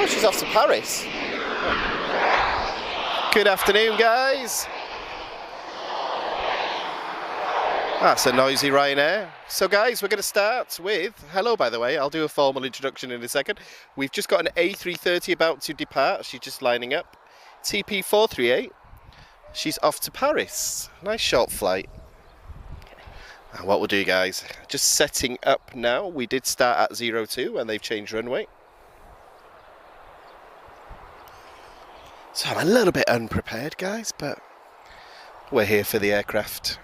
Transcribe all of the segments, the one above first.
she's off to Paris. Good afternoon, guys. That's a noisy Ryanair. So guys, we're going to start with, hello by the way, I'll do a formal introduction in a second. We've just got an A330 about to depart, she's just lining up. TP438, she's off to Paris. Nice short flight. And what we'll do, guys, just setting up now. We did start at 02 and they've changed runway. So I'm a little bit unprepared, guys, but we're here for the aircraft.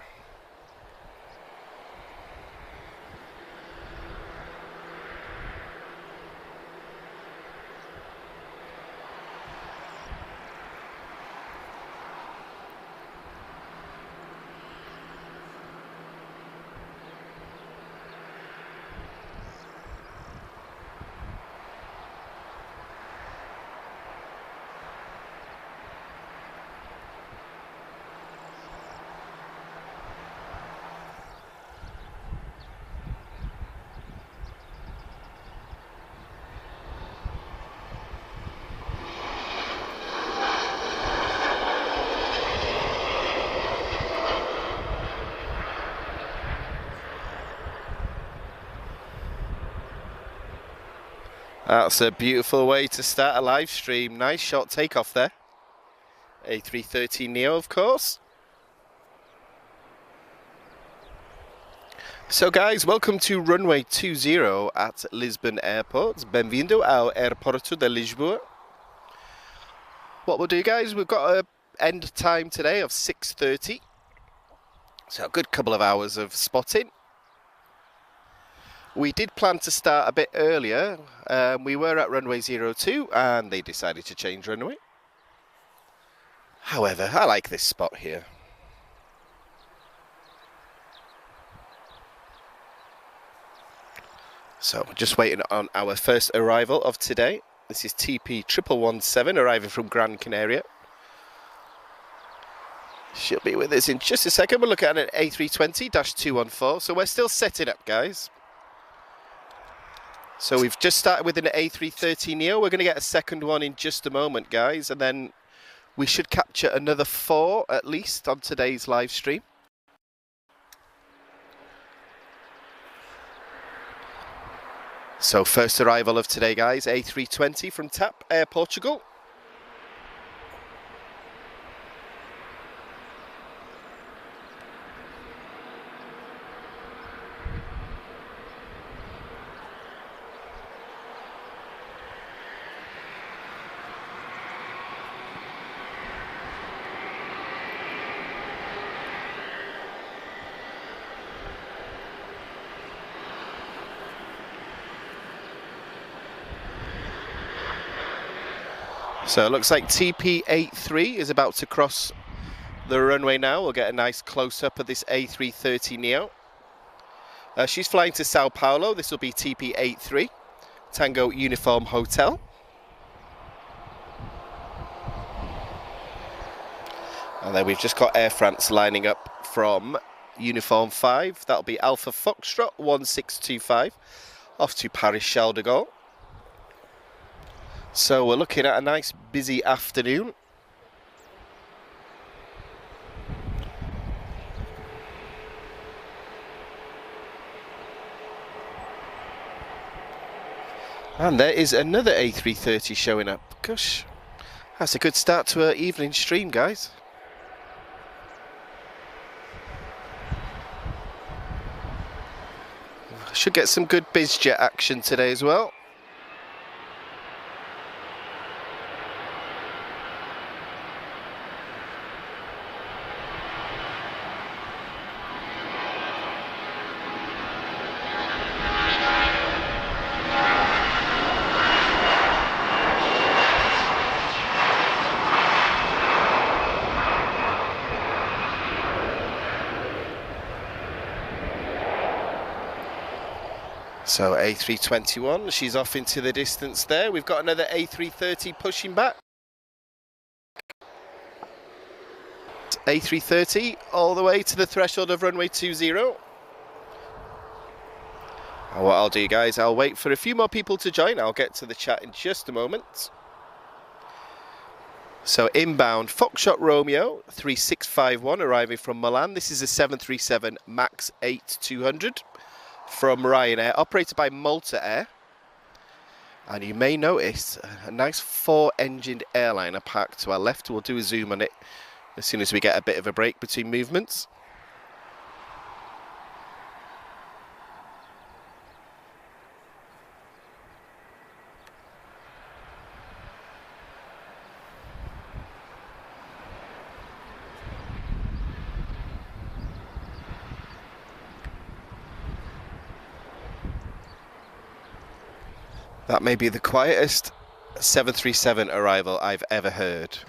That's a beautiful way to start a live stream. Nice short takeoff there. A330neo, of course. So guys, welcome to runway 20 at Lisbon Airport. Bem-vindo ao Aeroporto de Lisboa. What we'll do, guys, we've got an end time today of 6:30. So a good couple of hours of spotting. We did plan to start a bit earlier. We were at runway 02 and they decided to change runway. However, I like this spot here. So just waiting on our first arrival of today. This is TP1117 arriving from Gran Canaria. She'll be with us in just a second. We're looking at an A320-214. So we're still setting up, guys. So we've just started with an A330neo. We're going to get a second one in just a moment, guys, and then we should capture another 4 at least on today's live stream. So first arrival of today, guys, A320 from TAP Air Portugal. So it looks like TP83 is about to cross the runway now. We'll get a nice close-up of this A330neo. She's flying to Sao Paulo. This will be TP83, Tango Uniform Hotel. And then we've just got Air France lining up from Uniform 5. That'll be Alpha Foxtrot 1625 off to Paris Charles de Gaulle. So we're looking at a nice busy afternoon. And there is another A330 showing up. Gosh, that's a good start to an evening stream, guys. Should get some good bizjet action today as well. So A321, she's off into the distance there. We've got another A330 pushing back. A330 all the way to the threshold of runway 20. And what I'll do, guys, I'll wait for a few more people to join. I'll get to the chat in just a moment. So inbound, Foxtrot Romeo 3651 arriving from Milan. This is a 737 MAX 8-200 from Ryanair, operated by Malta Air. And you may notice a nice 4-engined airliner parked to our left. We'll do a zoom on it as soon as we get a bit of a break between movements. That may be the quietest 737 arrival I've ever heard.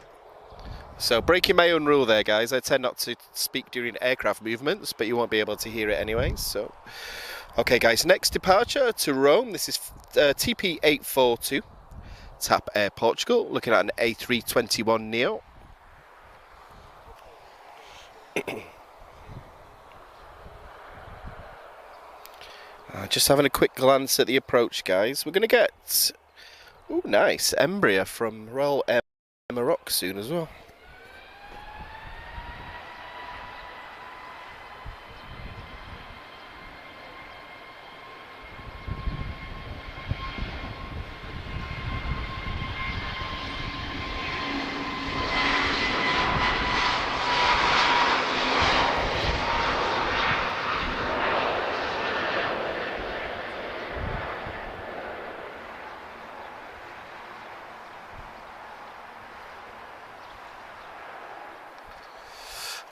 So breaking my own rule there, guys. I tend not to speak during aircraft movements, but you won't be able to hear it anyway. So, okay, guys. Next departure to Rome. This is TP842, TAP Air Portugal. Looking at an A321neo. Just having a quick glance at the approach, guys. We're going to get, ooh, nice, Embraer from Royal Air Maroc soon as well.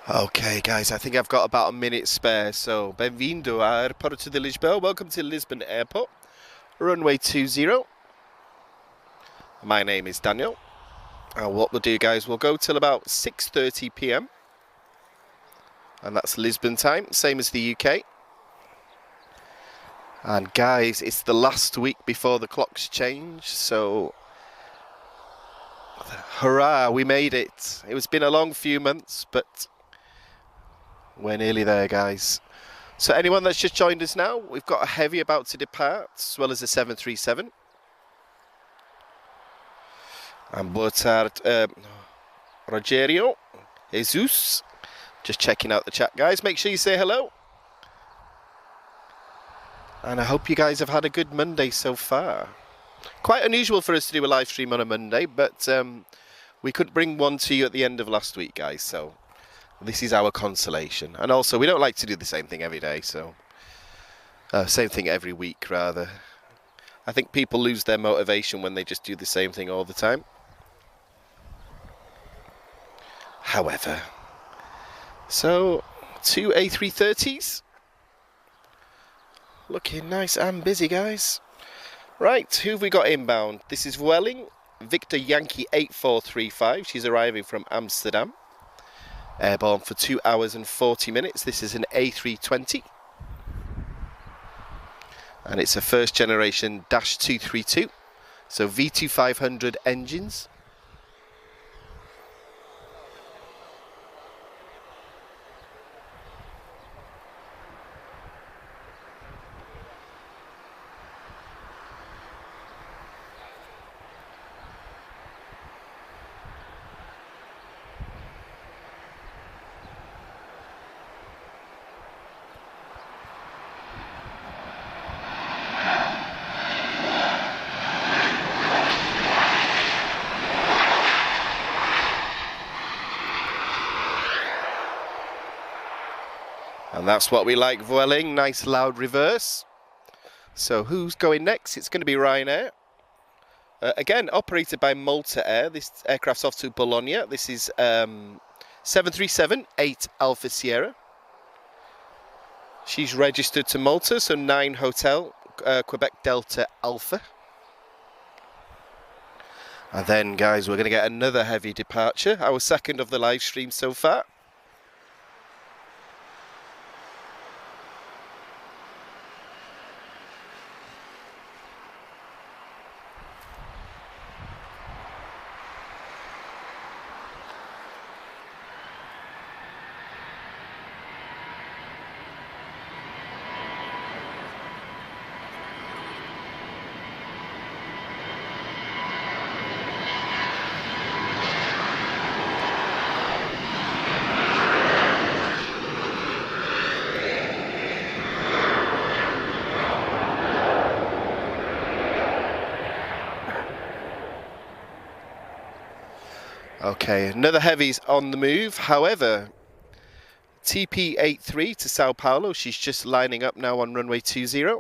Okay, guys, I think I've got about a minute spare, so bem-vindo ao Aeroporto de Lisboa. Welcome to Lisbon Airport, runway 20. My name is Daniel, and what we'll do, guys, we'll go till about 6:30 p.m, and that's Lisbon time, same as the UK. And guys, it's the last week before the clocks change, so hurrah, we made it. It's been a long few months, but we're nearly there, guys. So anyone that's just joined us now, we've got a heavy about to depart, as well as a 737. And boa tarde, Rogerio, Jesus. Just checking out the chat, guys. Make sure you say hello. And I hope you guys have had a good Monday so far. Quite unusual for us to do a live stream on a Monday, but we could bring one to you at the end of last week, guys, so this is our consolation. And also, we don't like to do the same thing every day, so same thing every week, rather. I think people lose their motivation when they just do the same thing all the time. However, so 2 A330s. Looking nice and busy, guys. Right, who have we got inbound? This is Vueling, Victor Yankee 8435. She's arriving from Amsterdam. Airborne for 2 hours and 40 minutes. This is an A320. And it's a first generation -232. So V2500 engines. And that's what we like, Vueling. Nice loud reverse. So who's going next? It's going to be Ryanair. Again, operated by Malta Air. This aircraft's off to Bologna. This is 737-8 Alpha Sierra. She's registered to Malta, so 9 Hotel, Quebec Delta Alpha. And then, guys, we're going to get another heavy departure. Our second of the live stream so far. Okay, another heavy's on the move. However, TP83 to Sao Paulo. She's just lining up now on runway 20.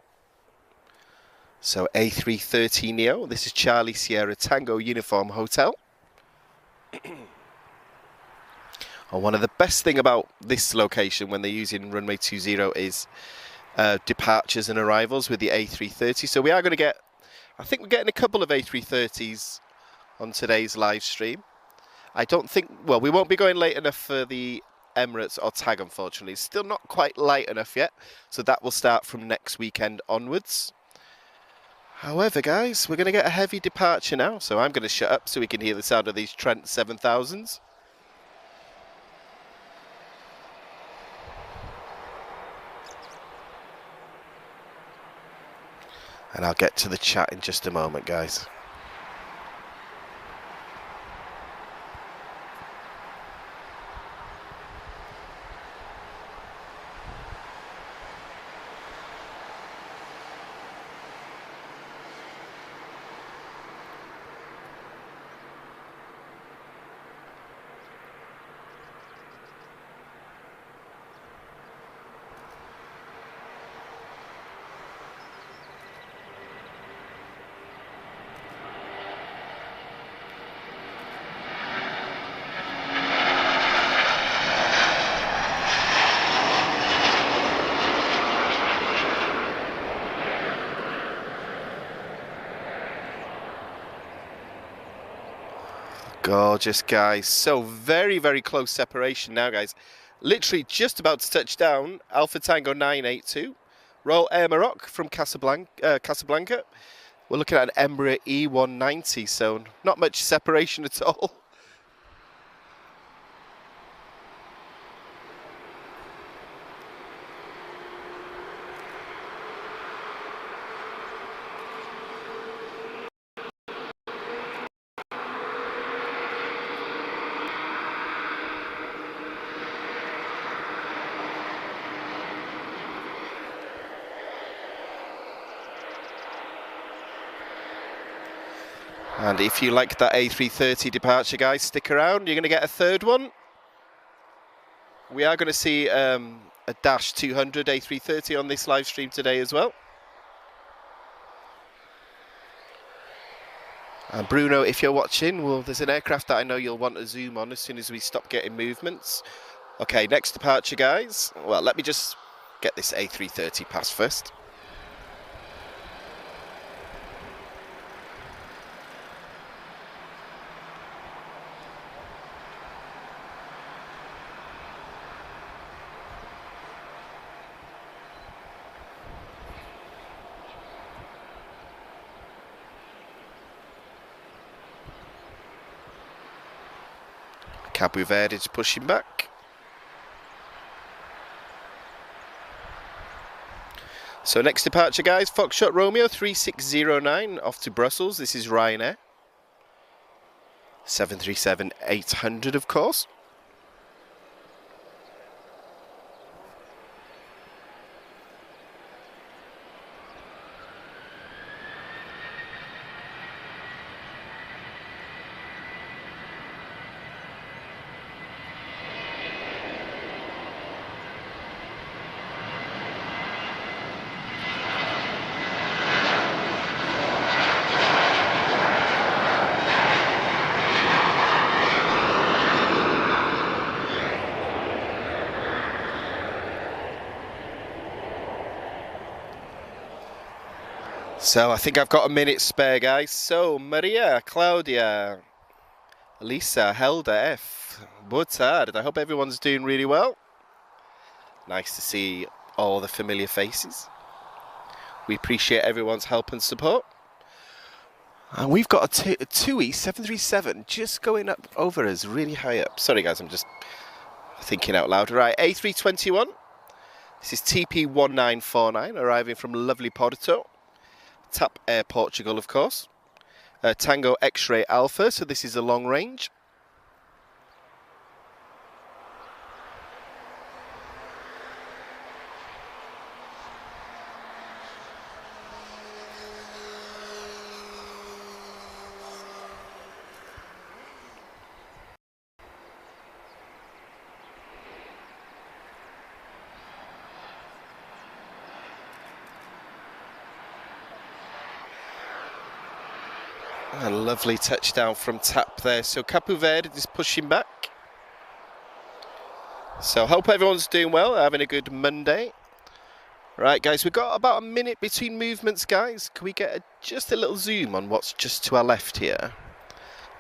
So A330 Neo. This is Charlie Sierra Tango Uniform Hotel. And one of the best thing about this location when they're using runway 20 is departures and arrivals with the A330. So we are going to get, I think we're getting a couple of A330s on today's live stream. I don't think, well, we won't be going late enough for the Emirates or TAG, unfortunately. It's still not quite light enough yet, so that will start from next weekend onwards. However, guys, we're going to get a heavy departure now, so I'm going to shut up so we can hear the sound of these Trent 7000s. And I'll get to the chat in just a moment, guys. Gorgeous, guys. So very, very close separation now, guys. Literally just about to touch down. Alpha Tango 982. Royal Air Maroc from Casablanca. We're looking at an Embraer E190, so not much separation at all. And if you like that A330 departure, guys, stick around. You're going to get a third one. We are going to see a Dash 200 A330 on this live stream today as well. And Bruno, if you're watching, well, there's an aircraft that I know you'll want to zoom on as soon as we stop getting movements. Okay, next departure, guys. Well, let me just get this A330 past first. Cabo Verde is pushing back. So next departure, guys, Foxtrot Romeo 3609 off to Brussels. This is Ryanair. 737-800, of course. So I think I've got a minute spare, guys. So Maria, Claudia, Lisa, Helda, F, boa tarde. I hope everyone's doing really well. Nice to see all the familiar faces. We appreciate everyone's help and support. And we've got a TUI 737 just going up over us, really high up. Sorry, guys, I'm just thinking out loud. Right, A321. This is TP1949, arriving from lovely Porto. TAP Air Portugal, of course. Tango X-Ray Alpha, so this is a long range. A lovely touchdown from TAP there. So Capo Verde is pushing back. So hope everyone's doing well, having a good Monday. Right, guys, we've got about a minute between movements, guys. Can we get just a little zoom on what's just to our left here?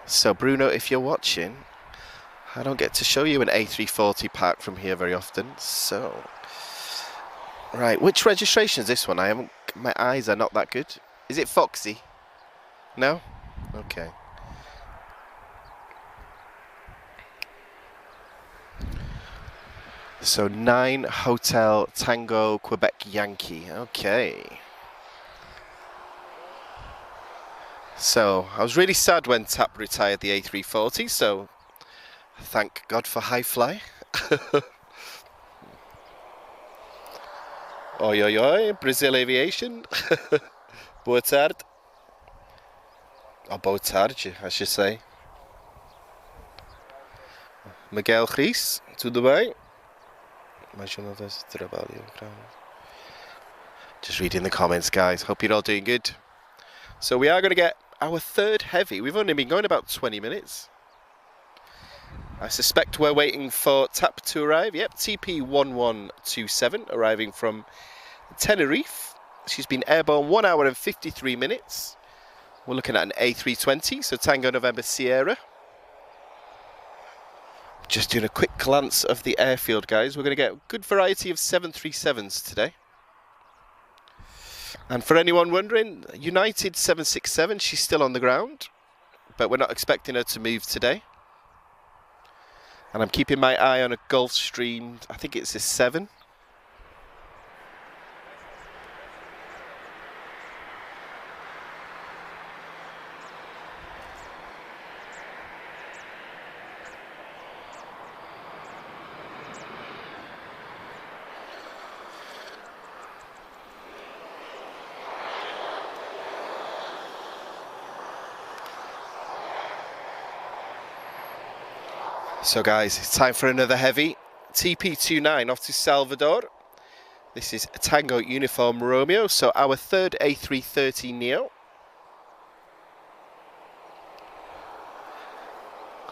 So, Bruno, if you're watching, I don't get to show you an A340 park from here very often. So, right, which registration is this one? My eyes are not that good. Is it Foxy? No? Okay. So 9 Hotel Tango Quebec Yankee. Okay. So I was really sad when TAP retired the A340, so thank God for High Fly. Oi oi oi, Brazil Aviation. Boa tarde. Oh, boa tarde, I should say. Miguel Reis, tudo bem? Just reading the comments, guys. Hope you're all doing good. So we are going to get our third heavy. We've only been going about 20 minutes. I suspect we're waiting for TAP to arrive. Yep, TP1127 arriving from Tenerife. She's been airborne 1 hour and 53 minutes. We're looking at an A320, so Tango November Sierra. Just doing a quick glance of the airfield, guys. We're going to get a good variety of 737s today. And for anyone wondering, United 767, she's still on the ground, but we're not expecting her to move today. And I'm keeping my eye on a Gulfstream, I think it's a 7. So guys, it's time for another heavy. TP29 off to Salvador. This is Tango Uniform Romeo, so our third A330 Neo.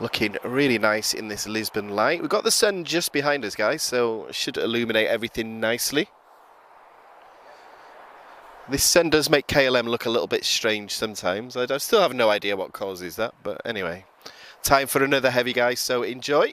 Looking really nice in this Lisbon light. We've got the sun just behind us, guys, so it should illuminate everything nicely. This sun does make KLM look a little bit strange sometimes. I still have no idea what causes that, but anyway. Time for another heavy, guys, so enjoy.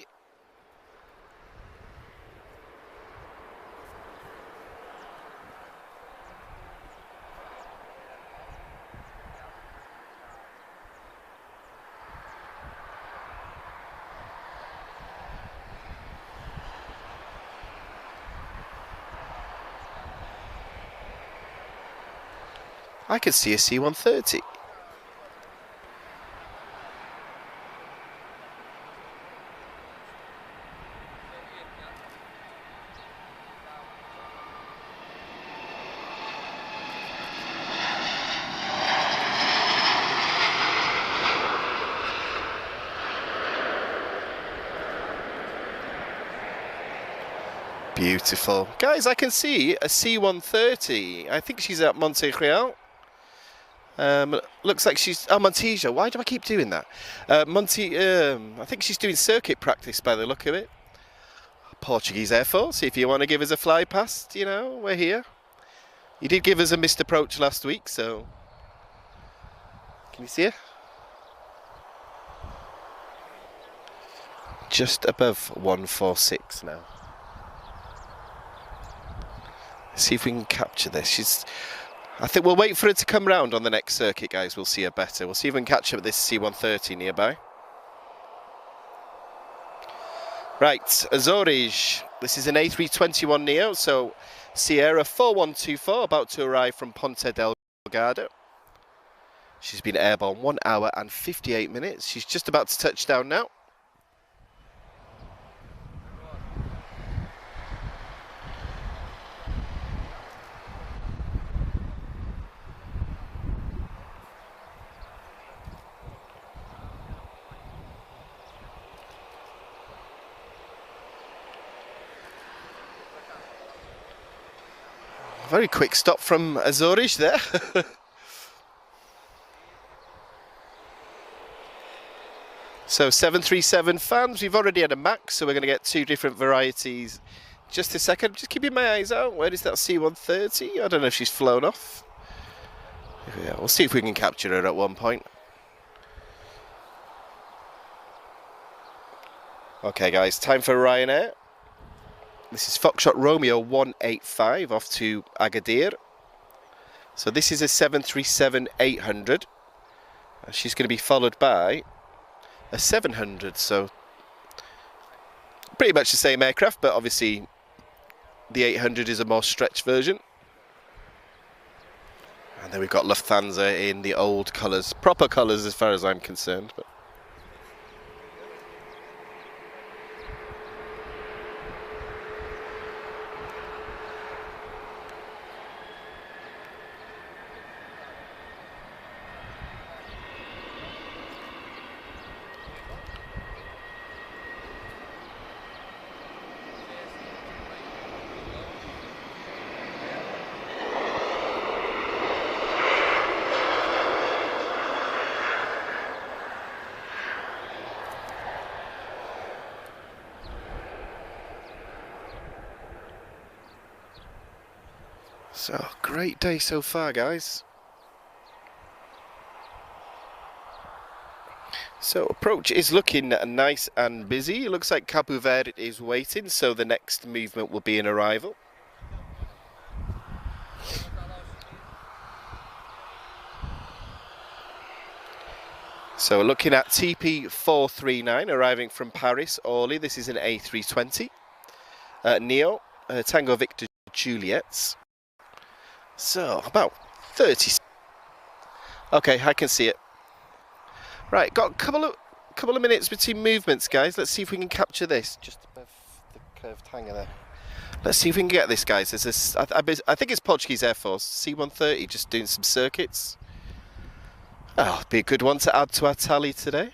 I could see a C-130. Beautiful. Guys, I can see a C-130. I think she's at Monte Real. Looks like she's... Oh, Montijo. Why do I keep doing that? I think she's doing circuit practice by the look of it. Portuguese Air Force, if you want to give us a fly past, you know, we're here. You did give us a missed approach last week, so... Can you see her? Just above 146 now. See if we can capture this. I think we'll wait for her to come round on the next circuit, guys. We'll see her better. We'll see if we can catch her with this C-130 nearby. Right, Azores. This is an A321 Neo, so Sierra 4124 about to arrive from Ponte Delgado. She's been airborne 1 hour and 58 minutes. She's just about to touch down now. Very quick stop from Azores there. So 737 fans, we've already had a max, so we're going to get 2 different varieties. Just a second, just keeping my eyes out. Where is that C-130? I don't know if she's flown off. Yeah, we'll see if we can capture her at one point. Okay guys, time for Ryanair. This is Foxtrot Romeo 185 off to Agadir. So this is a 737-800. And she's going to be followed by a 700. So pretty much the same aircraft, but obviously the 800 is a more stretched version. And then we've got Lufthansa in the old colours, proper colours as far as I'm concerned. But so, great day so far, guys. So, approach is looking nice and busy. It looks like Cabo Verde is waiting, so the next movement will be an arrival. So, we're looking at TP439 arriving from Paris, Orly. This is an A320. Neo, Tango Victor Juliet. So, about 30. Okay, I can see it. Right, got a couple of minutes between movements, guys. Let's see if we can capture this. Just above the curved hanger there. Let's see if we can get this, guys. There's this, I think it's Portuguese Air Force, C-130, just doing some circuits. Oh, it'd be a good one to add to our tally today.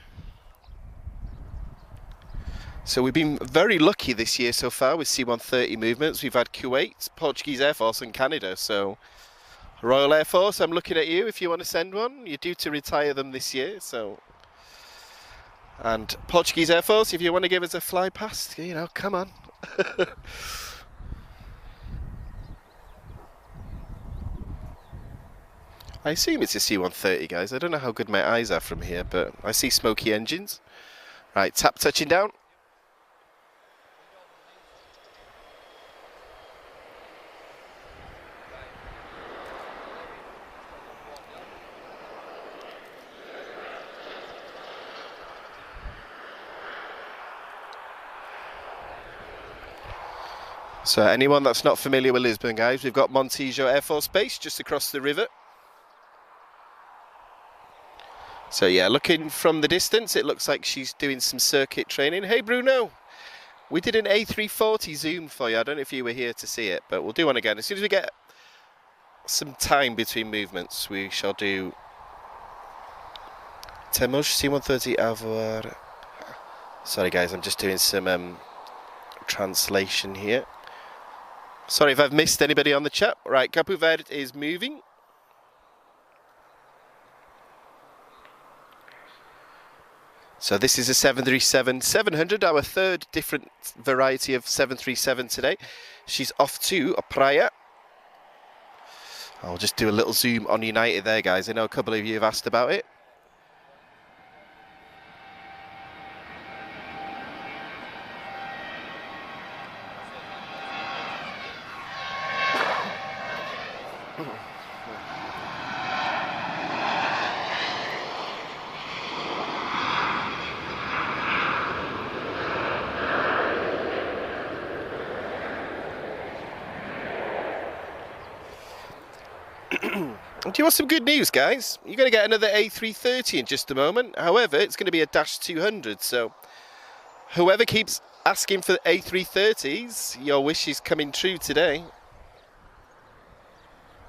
So we've been very lucky this year so far with C-130 movements. We've had Kuwait, Portuguese Air Force and Canada. So Royal Air Force, I'm looking at you if you want to send one. You're due to retire them this year. So, and Portuguese Air Force, if you want to give us a fly past, you know, come on. I assume it's a C-130, guys. I don't know how good my eyes are from here, but I see smoky engines. Right, tap touching down. So anyone that's not familiar with Lisbon, guys, we've got Montijo Air Force Base just across the river. So yeah, looking from the distance, it looks like she's doing some circuit training. Hey Bruno, we did an A340 zoom for you. I don't know if you were here to see it, but we'll do one again. As soon as we get some time between movements, we shall do Temos C-130 avoir. Sorry guys, I'm just doing some translation here. Sorry if I've missed anybody on the chat. Right, Cabo Verde is moving. So this is a 737-700, our third different variety of 737 today. She's off to Praia. I'll just do a little zoom on United there, guys. I know a couple of you have asked about it. Do you want some good news, guys? You're going to get another A330 in just a moment. However, it's going to be a Dash 200. So whoever keeps asking for A330s, your wish is coming true today.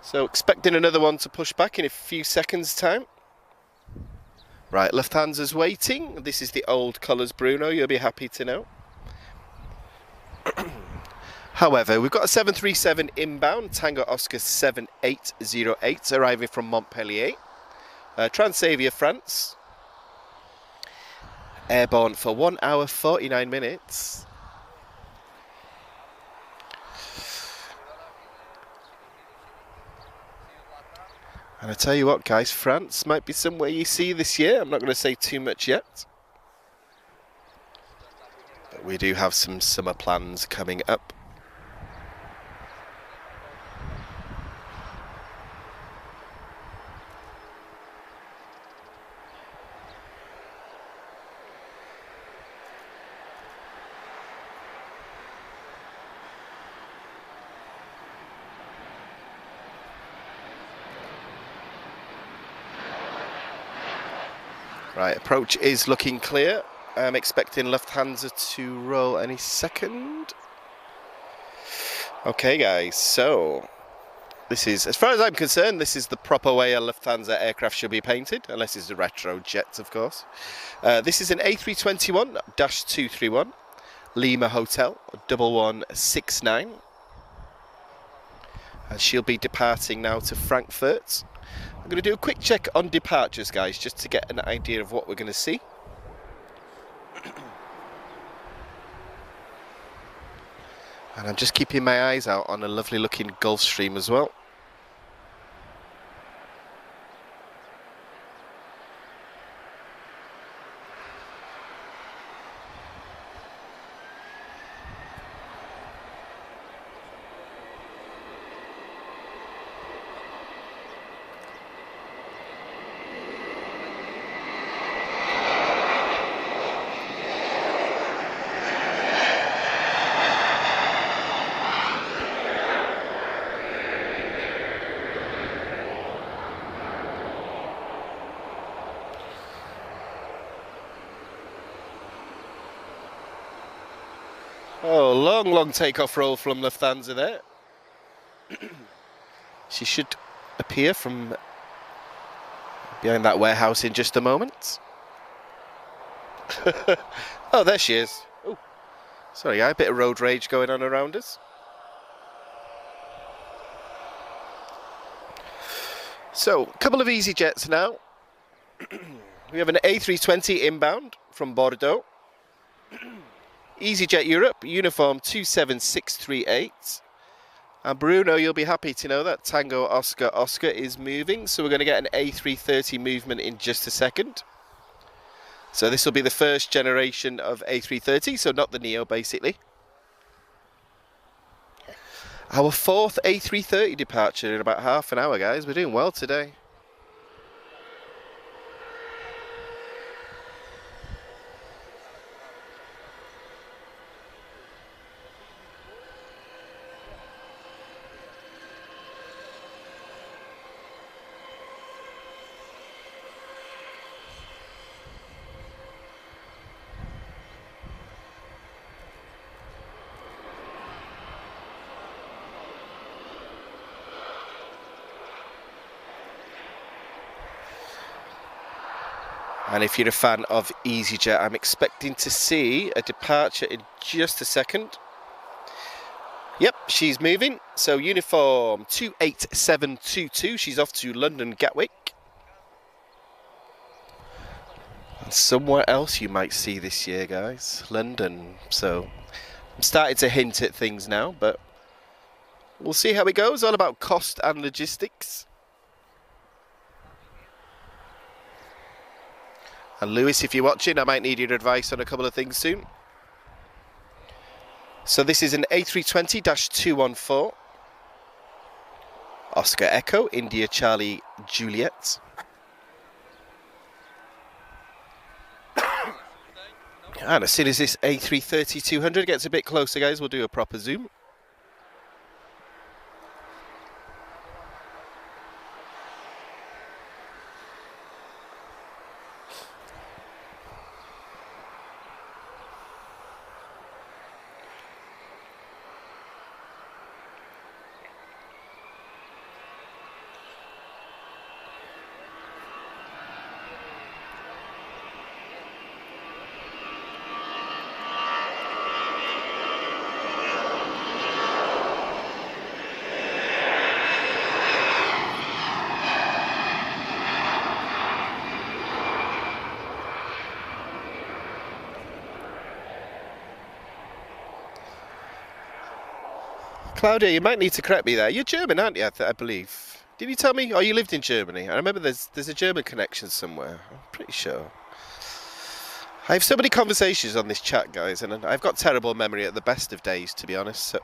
So expecting another one to push back in a few seconds' time. Right, Lufthansa's waiting. This is the old colours, Bruno. You'll be happy to know. However, we've got a 737 inbound, Tango Oscar 7808, arriving from Montpellier, Transavia, France. airborne for 1 hour 49 minutes. And I tell you what, guys, France might be somewhere you see this year. I'm not going to say too much yet. But we do have some summer plans coming up. Right, approach is looking clear. I'm expecting Lufthansa to roll any second. Okay, guys, so this is, as far as I'm concerned, this is the proper way a Lufthansa aircraft should be painted, unless it's a retro jet, of course. This is an A321-231, Lima Hotel, 1169. And she'll be departing now to Frankfurt. I'm going to do a quick check on departures, guys, just to get an idea of what we're going to see. And I'm just keeping my eyes out on a lovely looking Gulfstream as well. Oh, long takeoff roll from Lufthansa there. She should appear from behind that warehouse in just a moment. Oh, there she is. Oh, sorry, a bit of road rage going on around us. So, a couple of easy jets now. We have an A320 inbound from Bordeaux. EasyJet Europe, uniform 27638. And Bruno, you'll be happy to know that Tango Oscar Oscar is moving, so we're going to get an A330 movement in just a second. So this will be the first generation of A330, so not the Neo basically. Our fourth A330 departure in about half an hour, guys. We're doing well today. And if you're a fan of EasyJet, I'm expecting to see a departure in just a second. Yep, she's moving. So uniform 28722, she's off to London Gatwick. And somewhere else you might see this year, guys, London. So I'm starting to hint at things now, but we'll see how it goes. All about cost and logistics. And Lewis, if you're watching, I might need your advice on a couple of things soon. So this is an A320-214. Oscar Echo, India Charlie Juliet. And as soon as this A330-200 gets a bit closer, guys, we'll do a proper zoom. Claudia, you might need to correct me there. You're German, aren't you? I believe. Did you tell me? Oh, you lived in Germany. I remember there's a German connection somewhere. I'm pretty sure. I have so many conversations on this chat, guys, and I've got terrible memory at the best of days, to be honest. So.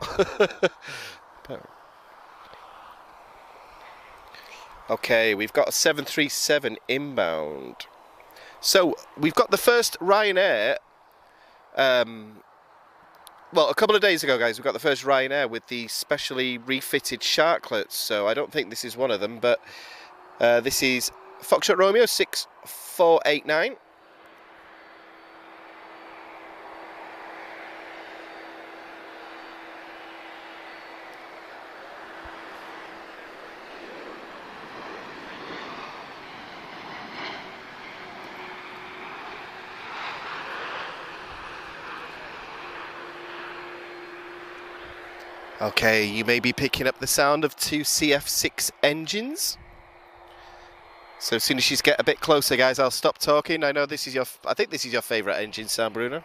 But... Okay, we've got a 737 inbound. So we've got the first Ryanair. Well, a couple of days ago, guys, we got the first Ryanair with the specially refitted sharklets. So I don't think this is one of them, but this is Foxtrot Romeo 6489. Okay, you may be picking up the sound of two CF6 engines. So as soon as you get a bit closer, guys, I'll stop talking. I know this is I think this is your favourite engine sound, Bruno.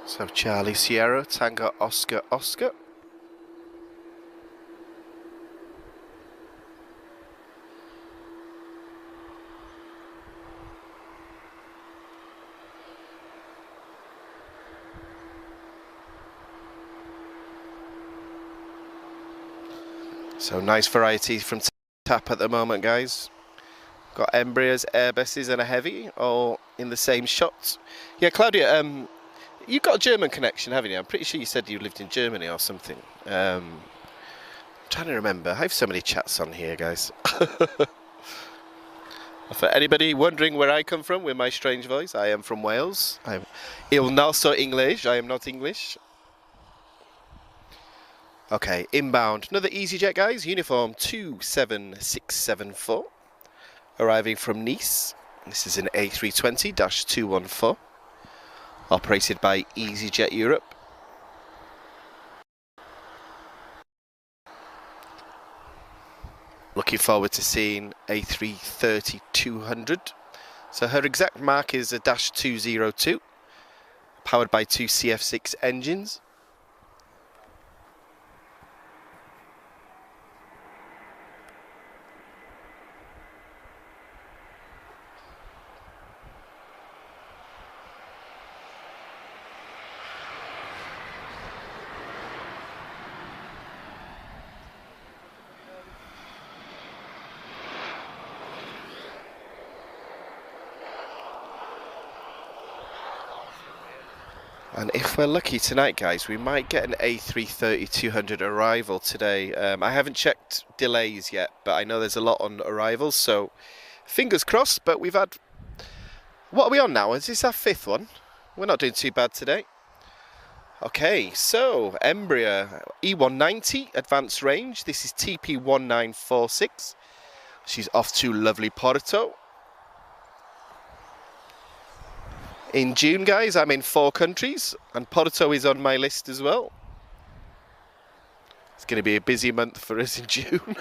So Charlie Sierra, Tango Oscar Oscar. So nice variety from TAP at the moment, guys. Got Embraers, Airbuses and a Heavy all in the same shot. Yeah, Claudia, you've got a German connection, haven't you? I'm pretty sure you said you lived in Germany or something. I'm trying to remember. I have so many chats on here, guys. For anybody wondering where I come from with my strange voice, I am from Wales. I'm also English. I am not English. Okay, inbound. Another EasyJet, guys. Uniform 27674. Arriving from Nice. This is an A320-214. Operated by EasyJet Europe. Looking forward to seeing A330-200. So her exact mark is a -202, powered by two CF6 engines. And if we're lucky tonight, guys, we might get an A330-200 arrival today. I haven't checked delays yet, but I know there's a lot on arrivals, so fingers crossed. But we've had... What are we on now? Is this our fifth one? We're not doing too bad today. Okay, so Embraer E190 advanced range. This is TP1946. She's off to lovely Porto. In June, guys, I'm in 4 countries, and Porto is on my list as well. It's going to be a busy month for us in June.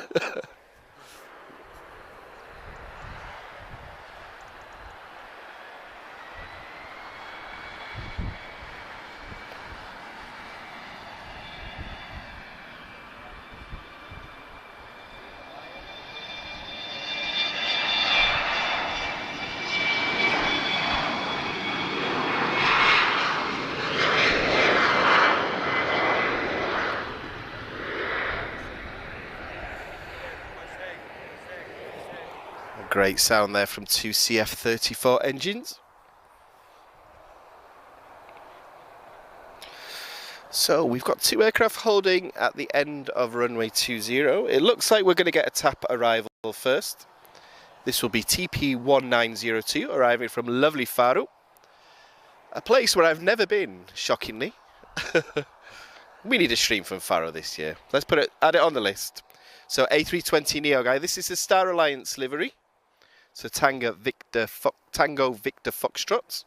Great sound there from two CF34 engines. So we've got two aircraft holding at the end of runway 20. It looks like we're going to get a TAP arrival first. This will be TP1902 arriving from lovely Faro. A place where I've never been, shockingly. We need a stream from Faro this year. Let's add it on the list. So A320neo guy, this is the Star Alliance livery. So Tango Victor Foxtrot.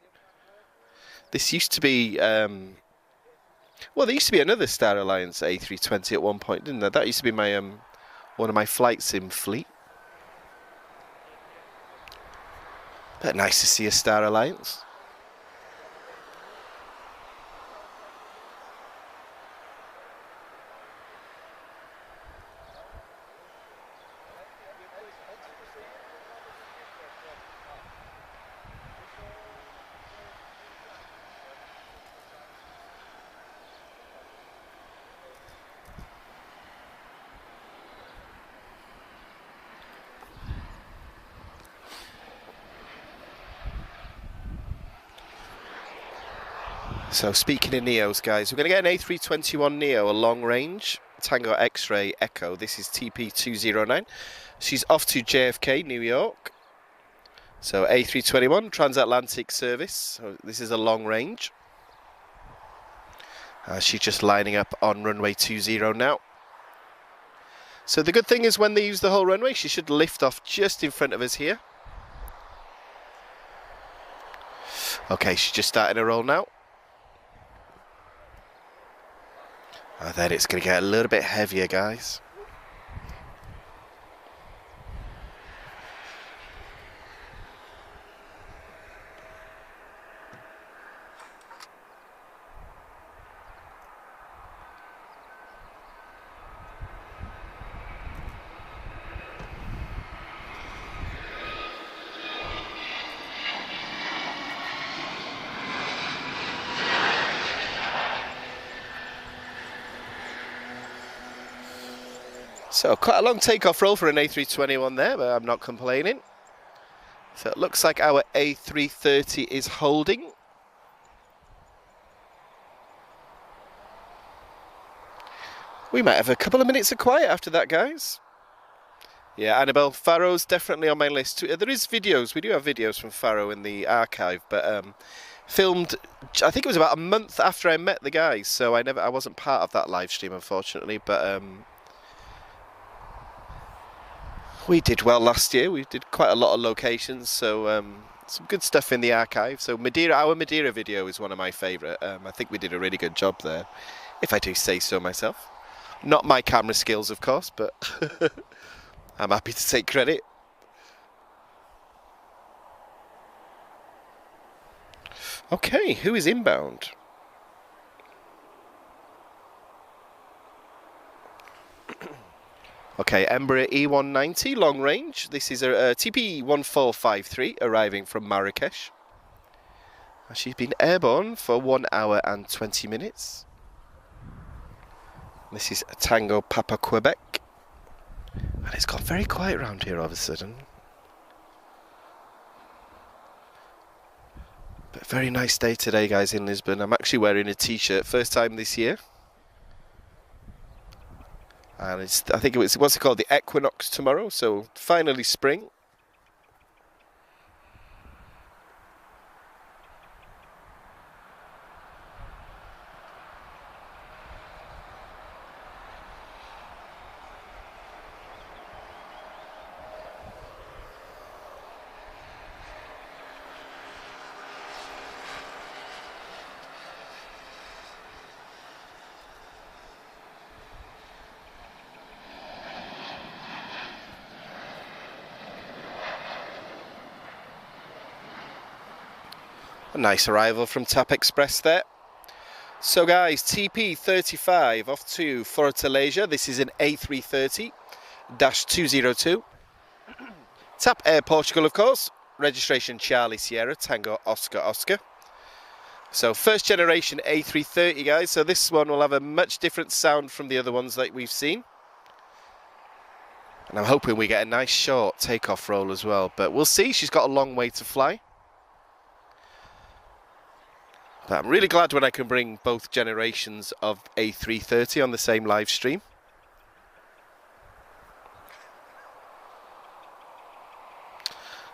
This used to be, well, there used to be another Star Alliance A320 at one point, didn't there? That used to be my one of my flight sim fleet. But nice to see a Star Alliance. So speaking of Neos, guys, we're going to get an A321neo, a long range, Tango X-Ray Echo. This is TP209. She's off to JFK, New York. So A321, transatlantic service. So this is a long range. She's just lining up on runway 20 now. So the good thing is when they use the whole runway, she should lift off just in front of us here. Okay, she's just starting to roll now. And then it's going to get a little bit heavier, guys. So quite a long takeoff roll for an A321 there, but I'm not complaining. So it looks like our A330 is holding. We might have a couple of minutes of quiet after that, guys. Yeah, Annabelle, Faro's definitely on my list. There is videos, we do have videos from Faro in the archive, but filmed, I think it was about a month after I met the guys, so I wasn't part of that live stream, unfortunately, but we did well last year. We did quite a lot of locations, so some good stuff in the archive. So Madeira, our Madeira video is one of my favourite. I think we did a really good job there, if I do say so myself. Not my camera skills, of course, but I'm happy to take credit. Okay, who is inbound? Okay, Embraer E190 long range. This is a TP1453 arriving from Marrakesh. She's been airborne for 1 hour and 20 minutes. This is Tango Papa Quebec. And it's got very quiet around here all of a sudden. But very nice day today, guys, in Lisbon. I'm actually wearing a t-shirt, first time this year. And it's, I think what's it called, the equinox tomorrow, so finally spring. A nice arrival from TAP Express there. So guys, TP35 off to Fortaleza. This is an A330-202. TAP Air Portugal, of course. Registration Charlie Sierra, Tango Oscar Oscar. So first generation A330, guys. So this one will have a much different sound from the other ones that we've seen. And I'm hoping we get a nice short takeoff roll as well. But we'll see. She's got a long way to fly. But I'm really glad when I can bring both generations of A330 on the same live stream.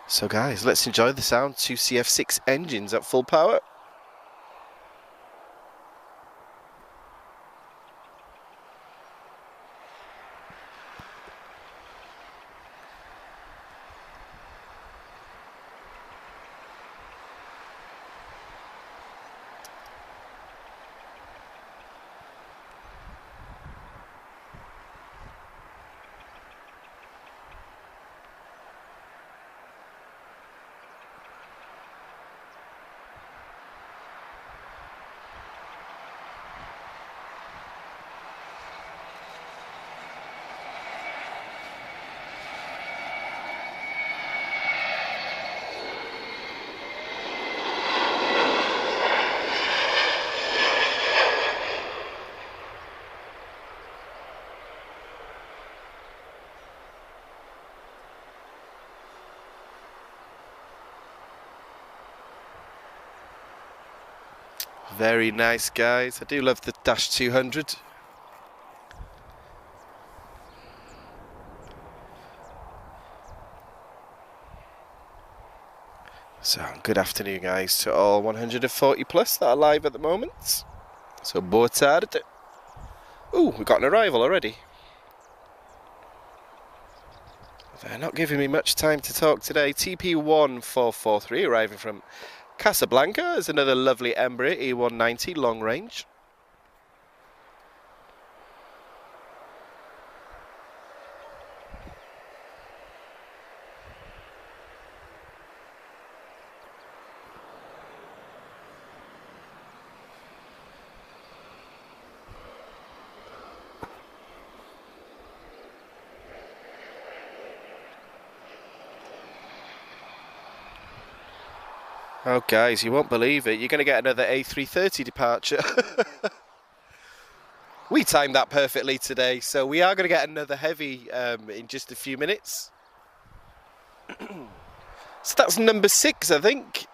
So guys, let's enjoy the sound. 2 CF6 engines at full power. Very nice, guys. I do love the Dash 200. So, good afternoon, guys, to all 140 plus that are live at the moment. So, boa tarde. Ooh, we've got an arrival already. They're not giving me much time to talk today. TP1443 arriving from Casablanca is another lovely Embraer E190 long range. Oh guys, you won't believe it, you're going to get another A330 departure. We timed that perfectly today, so we are going to get another heavy in just a few minutes. So that's number 6, I think.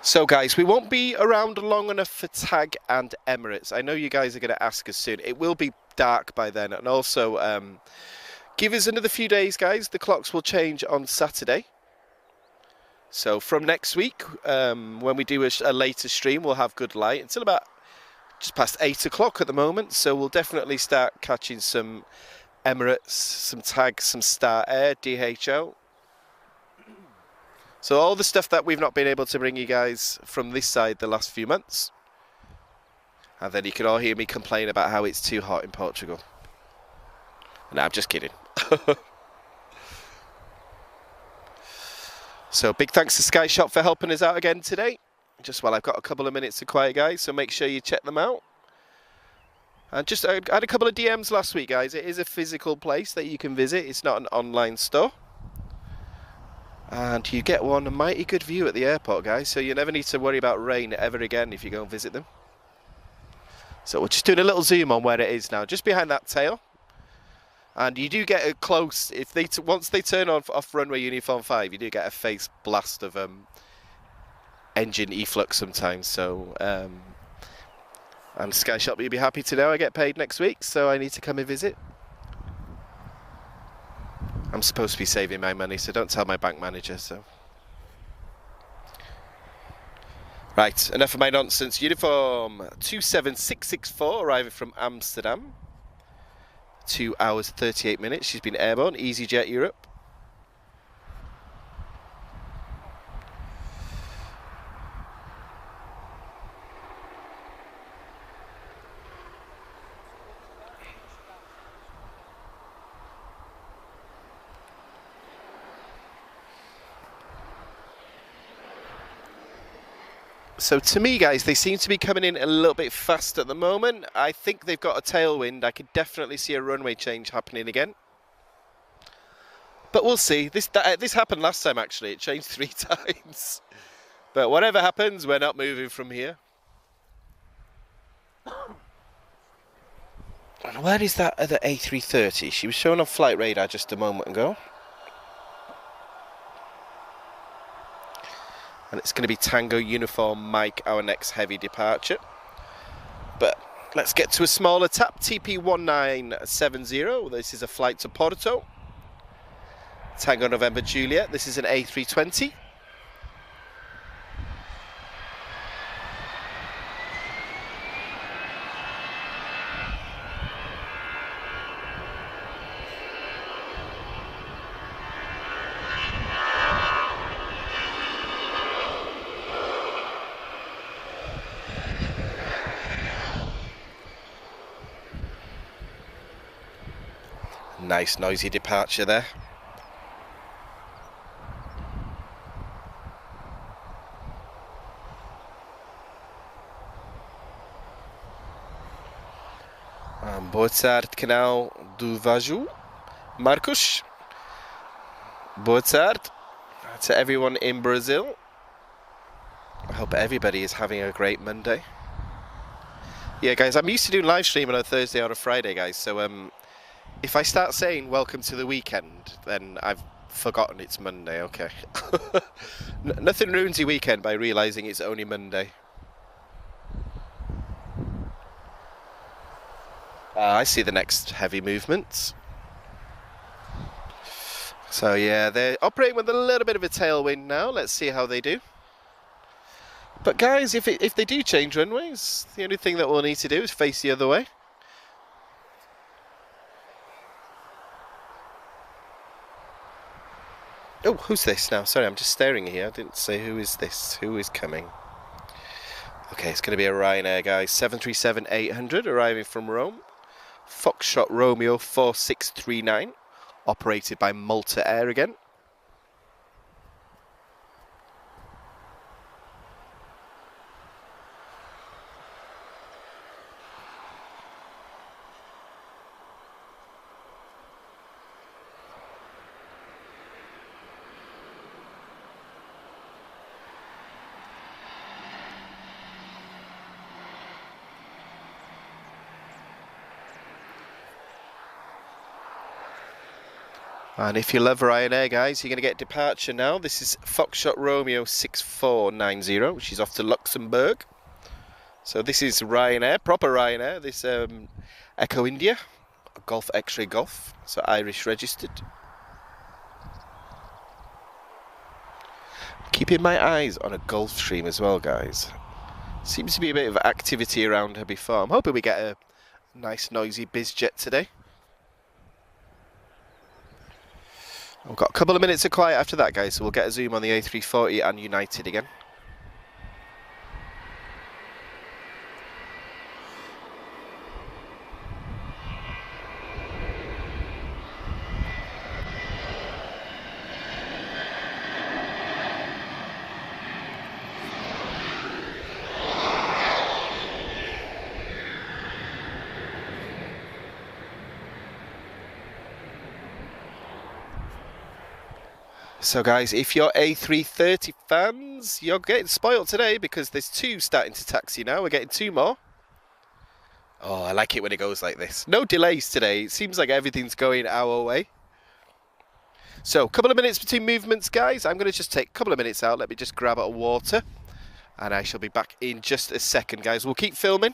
So guys, we won't be around long enough for TAG and Emirates. I know you guys are going to ask us soon. It will be dark by then, and also give us another few days, guys. The clocks will change on Saturday. So from next week, when we do a later stream, we'll have good light until about just past 8 o'clock at the moment. So we'll definitely start catching some Emirates, some TAG, some Star Air, DHL. So all the stuff that we've not been able to bring you guys from this side the last few months. And then you can all hear me complain about how it's too hot in Portugal. No, I'm just kidding. So big thanks to SkyShop for helping us out again today. Just while I've got a couple of minutes to quiet, guys, so make sure you check them out. And just I had a couple of DMs last week, guys. It is a physical place that you can visit. It's not an online store. And you get one mighty good view at the airport, guys, so you never need to worry about rain ever again if you go and visit them. So we're just doing a little zoom on where it is now, just behind that tail. And you do get a close, if they once they turn off runway uniform 5, you do get a face blast of engine efflux sometimes. So, and SkyShop, you'll be happy to know I get paid next week, so I need to come and visit. I'm supposed to be saving my money, so don't tell my bank manager. So, right, enough of my nonsense. Uniform 27664 arriving from Amsterdam. 2 hours 38 minutes. She's been airborne, EasyJet Europe. So to me, guys, they seem to be coming in a little bit fast at the moment. I think they've got a tailwind. I could definitely see a runway change happening again. But we'll see. This happened last time, actually. It changed 3 times. But whatever happens, we're not moving from here. And where is that other A330? She was shown on flight radar just a moment ago. And it's going to be Tango Uniform Mike, our next heavy departure. But let's get to a smaller tap, TP1970. This is a flight to Porto. Tango November Juliet, this is an A320. Nice noisy departure there. Boa tarde, canal do Vaju. Marcos. Boa tarde to everyone in Brazil. I hope everybody is having a great Monday. Yeah, guys, I'm used to doing live streaming on a Thursday or a Friday, guys, so if I start saying welcome to the weekend, then I've forgotten it's Monday, okay. Nothing ruins your weekend by realising it's only Monday. I see the next heavy movements. So yeah, they're operating with a little bit of a tailwind now. Let's see how they do. But guys, if they do change runways, the only thing that we'll need to do is face the other way. Oh, who's this now? Sorry, I'm just staring here. I didn't say who is this. Who is coming? Okay, it's going to be a Ryanair, guys. 737-800 arriving from Rome. Foxtrot Romeo 4639, operated by Malta Air again. And if you love Ryanair, guys, you're going to get departure now. This is Foxtrot Romeo 6490, which is off to Luxembourg. So this is Ryanair, proper Ryanair. This Echo India, Golf X-Ray Golf, so Irish registered. Keeping my eyes on a Gulf stream as well, guys. Seems to be a bit of activity around her before. I'm hoping we get a nice noisy bizjet today. We've got a couple of minutes of quiet after that, guys, so we'll get a zoom on the A340 and United again. So guys, if you're A330 fans, you're getting spoiled today because there's two starting to taxi now. We're getting two more. Oh, I like it when it goes like this. No delays today. It seems like everything's going our way. So, a couple of minutes between movements, guys. I'm going to just take a couple of minutes out. Let me just grab a water. And I shall be back in just a second, guys. We'll keep filming.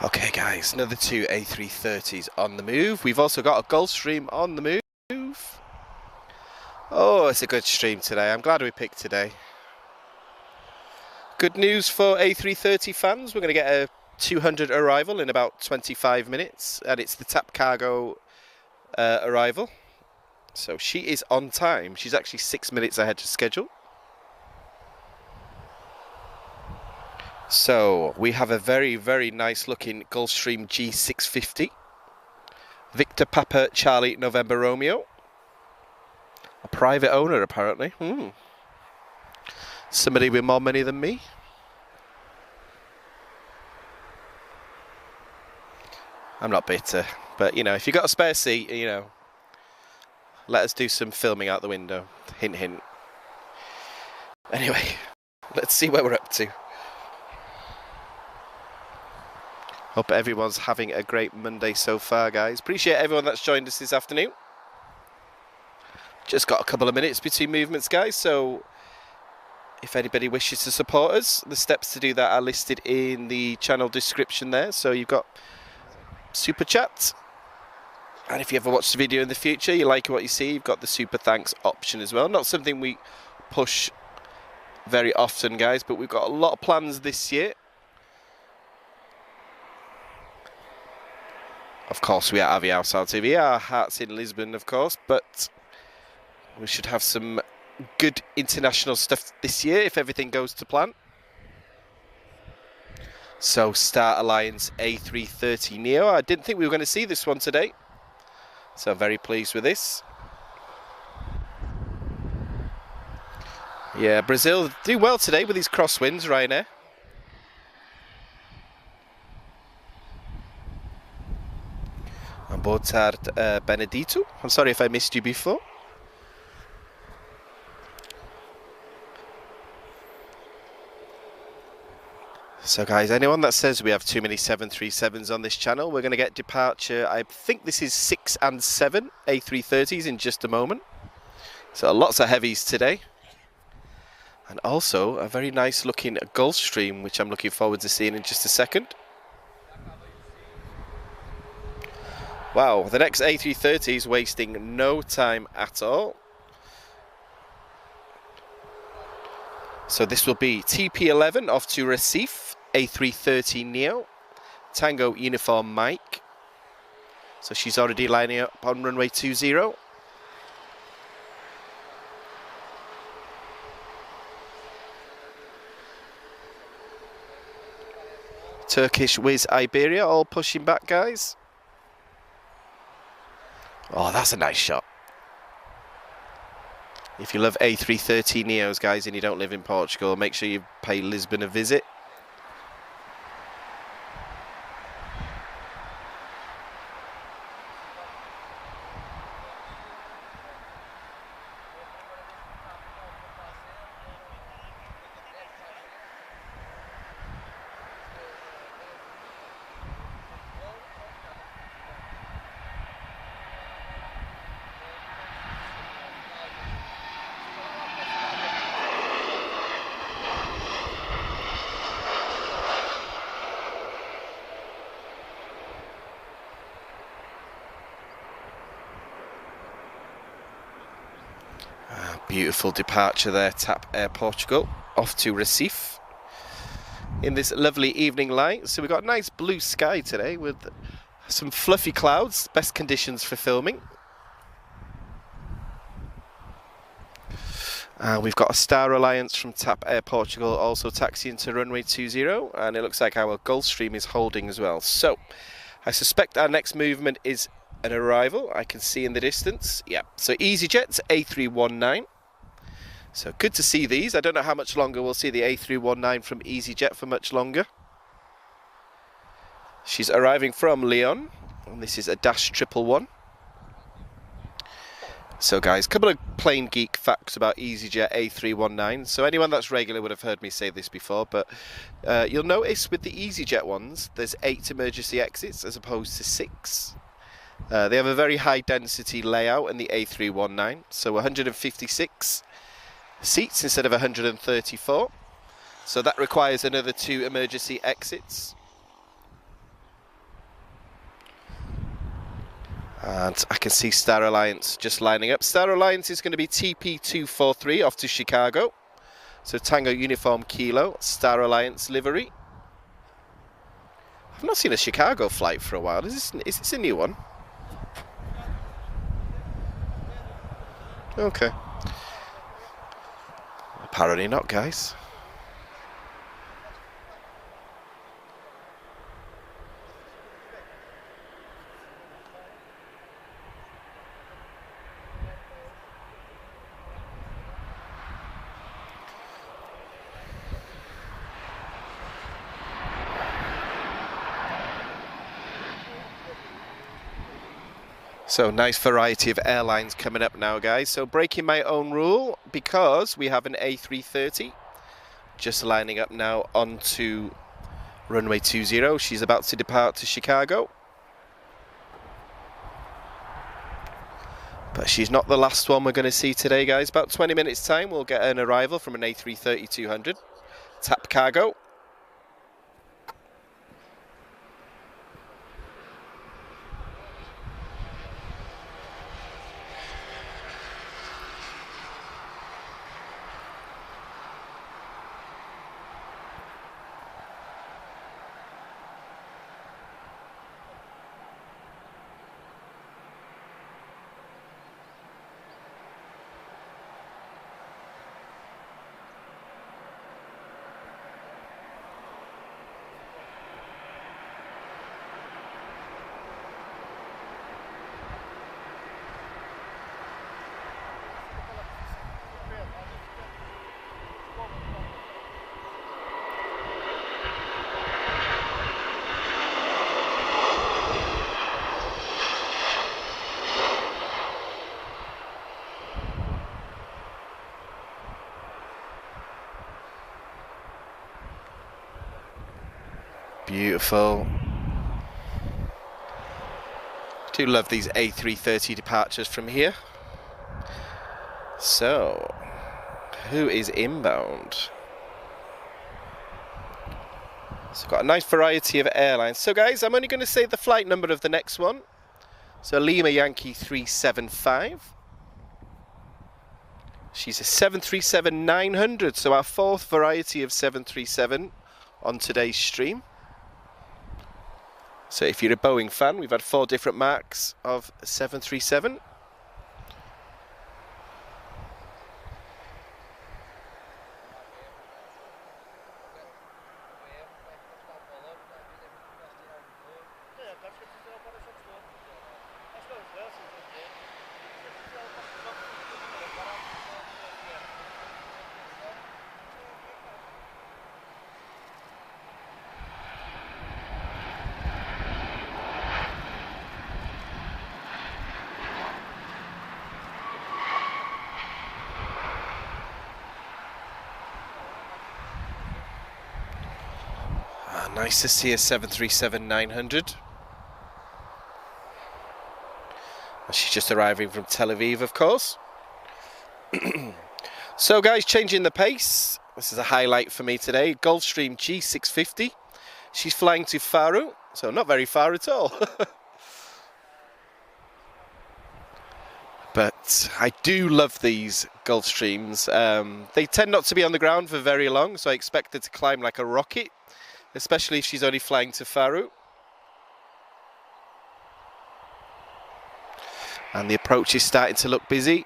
Okay guys, another two A330s on the move. We've also got a Gulfstream on the move. Oh, it's a good stream today. I'm glad we picked today. Good news for A330 fans. We're going to get a 200 arrival in about 25 minutes, and it's the TAP Cargo arrival. So she is on time. She's actually 6 minutes ahead of schedule. So we have a very, very nice looking Gulfstream G650. Victor Papa Charlie November Romeo. A private owner apparently. Somebody with more money than me. I'm not bitter, but you know, if you've got a spare seat, you know, let us do some filming out the window. Hint, hint. Anyway, let's see where we're up to. Hope everyone's having a great Monday so far, guys. Appreciate everyone that's joined us this afternoon. Just got a couple of minutes between movements, guys, so if anybody wishes to support us, the steps to do that are listed in the channel description there. So you've got Super Chat, and if you ever watch the video in the future, you like what you see, you've got the Super Thanks option as well. Not something we push very often, guys, but we've got a lot of plans this year. Of course, we are Aviação TV, our hearts in Lisbon, of course, but we should have some good international stuff this year if everything goes to plan. So, Star Alliance A330 Neo. I didn't think we were going to see this one today, so I'm very pleased with this. Yeah, Brazil do well today with these crosswinds, Ryanair. Boa tarde, Benedito. I'm sorry if I missed you before. So guys, anyone that says we have too many 737s on this channel, we're going to get departure. I think this is 6 and 7 A330s in just a moment. So lots of heavies today. And also a very nice looking Gulfstream, which I'm looking forward to seeing in just a second. Wow, the next A330 is wasting no time at all. So this will be TP11 off to Recife, A330 Neo, Tango Uniform Mike. So she's already lining up on runway 20. Turkish Wizz Iberia all pushing back, guys. Oh, that's a nice shot. If you love A330 Neos, guys, and you don't live in Portugal, make sure you pay Lisbon a visit. Beautiful departure there, TAP Air Portugal, off to Recife in this lovely evening light. So we've got a nice blue sky today with some fluffy clouds, best conditions for filming. We've got a Star Alliance from TAP Air Portugal also taxiing to runway 20, and it looks like our Gulfstream is holding as well. So I suspect our next movement is an arrival. I can see in the distance. Yeah, so EasyJet's A319. So good to see these. I don't know how much longer we'll see the A319 from EasyJet for much longer. She's arriving from Lyon, and this is a -111. So guys, a couple of plain geek facts about EasyJet A319. So anyone that's regular would have heard me say this before, but you'll notice with the EasyJet ones, there's 8 emergency exits as opposed to 6. They have a very high density layout in the A319, so 156 seats instead of 134. So that requires another 2 emergency exits. And I can see Star Alliance just lining up. Star Alliance is going to be TP243 off to Chicago. So Tango Uniform Kilo, Star Alliance livery. I've not seen a Chicago flight for a while. Is this a new one? Okay. Apparently not, guys. So nice variety of airlines coming up now, guys. So breaking my own rule, because we have an A330 just lining up now onto runway 20. She's about to depart to Chicago. But she's not the last one we're going to see today, guys. About 20 minutes time, we'll get an arrival from an A330-200. Tap cargo. Beautiful. Do love these A330 departures from here. So, who is inbound? So got a nice variety of airlines. So guys, I'm only going to say the flight number of the next one. So Lima Yankee 375. She's a 737-900, so our fourth variety of 737 on today's stream. So if you're a Boeing fan, we've had 4 different marks of 737. Nice to see a 737-900. She's just arriving from Tel Aviv, of course. So guys, changing the pace. This is a highlight for me today. Gulfstream G650. She's flying to Faru, so not very far at all. But I do love these Gulfstreams. They tend not to be on the ground for very long, so I expect her to climb like a rocket, especially if she's only flying to Faru. And the approach is starting to look busy.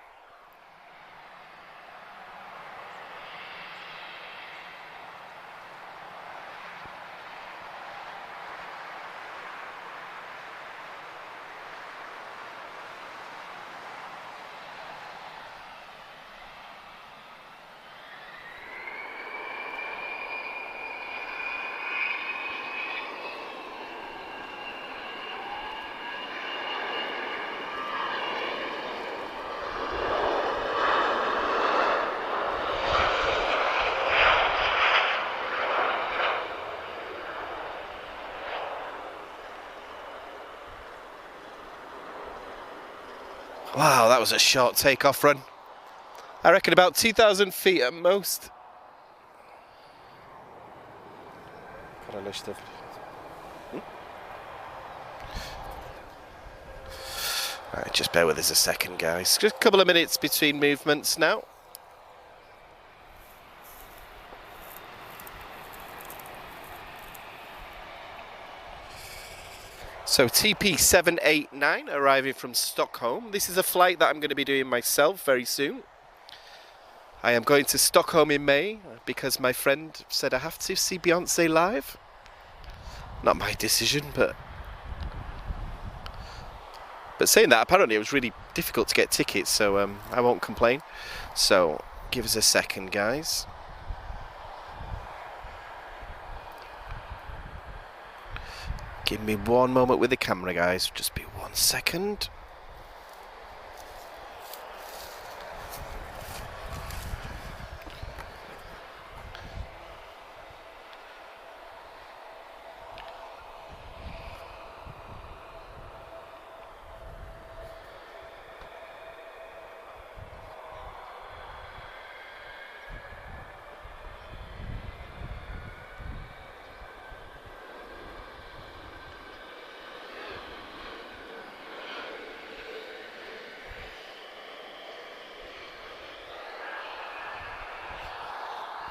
Wow, that was a short takeoff run. I reckon about 2,000 feet at most. Got a list of... Right, just bear with us a second, guys. Just a couple of minutes between movements now. So TP789 arriving from Stockholm. This is a flight that I'm going to be doing myself very soon. I am going to Stockholm in May because my friend said I have to see Beyonce live. Not my decision, but saying that, apparently it was really difficult to get tickets, so I won't complain. So give us a second, guys. Give me one moment with the camera, guys. Just be 1 second.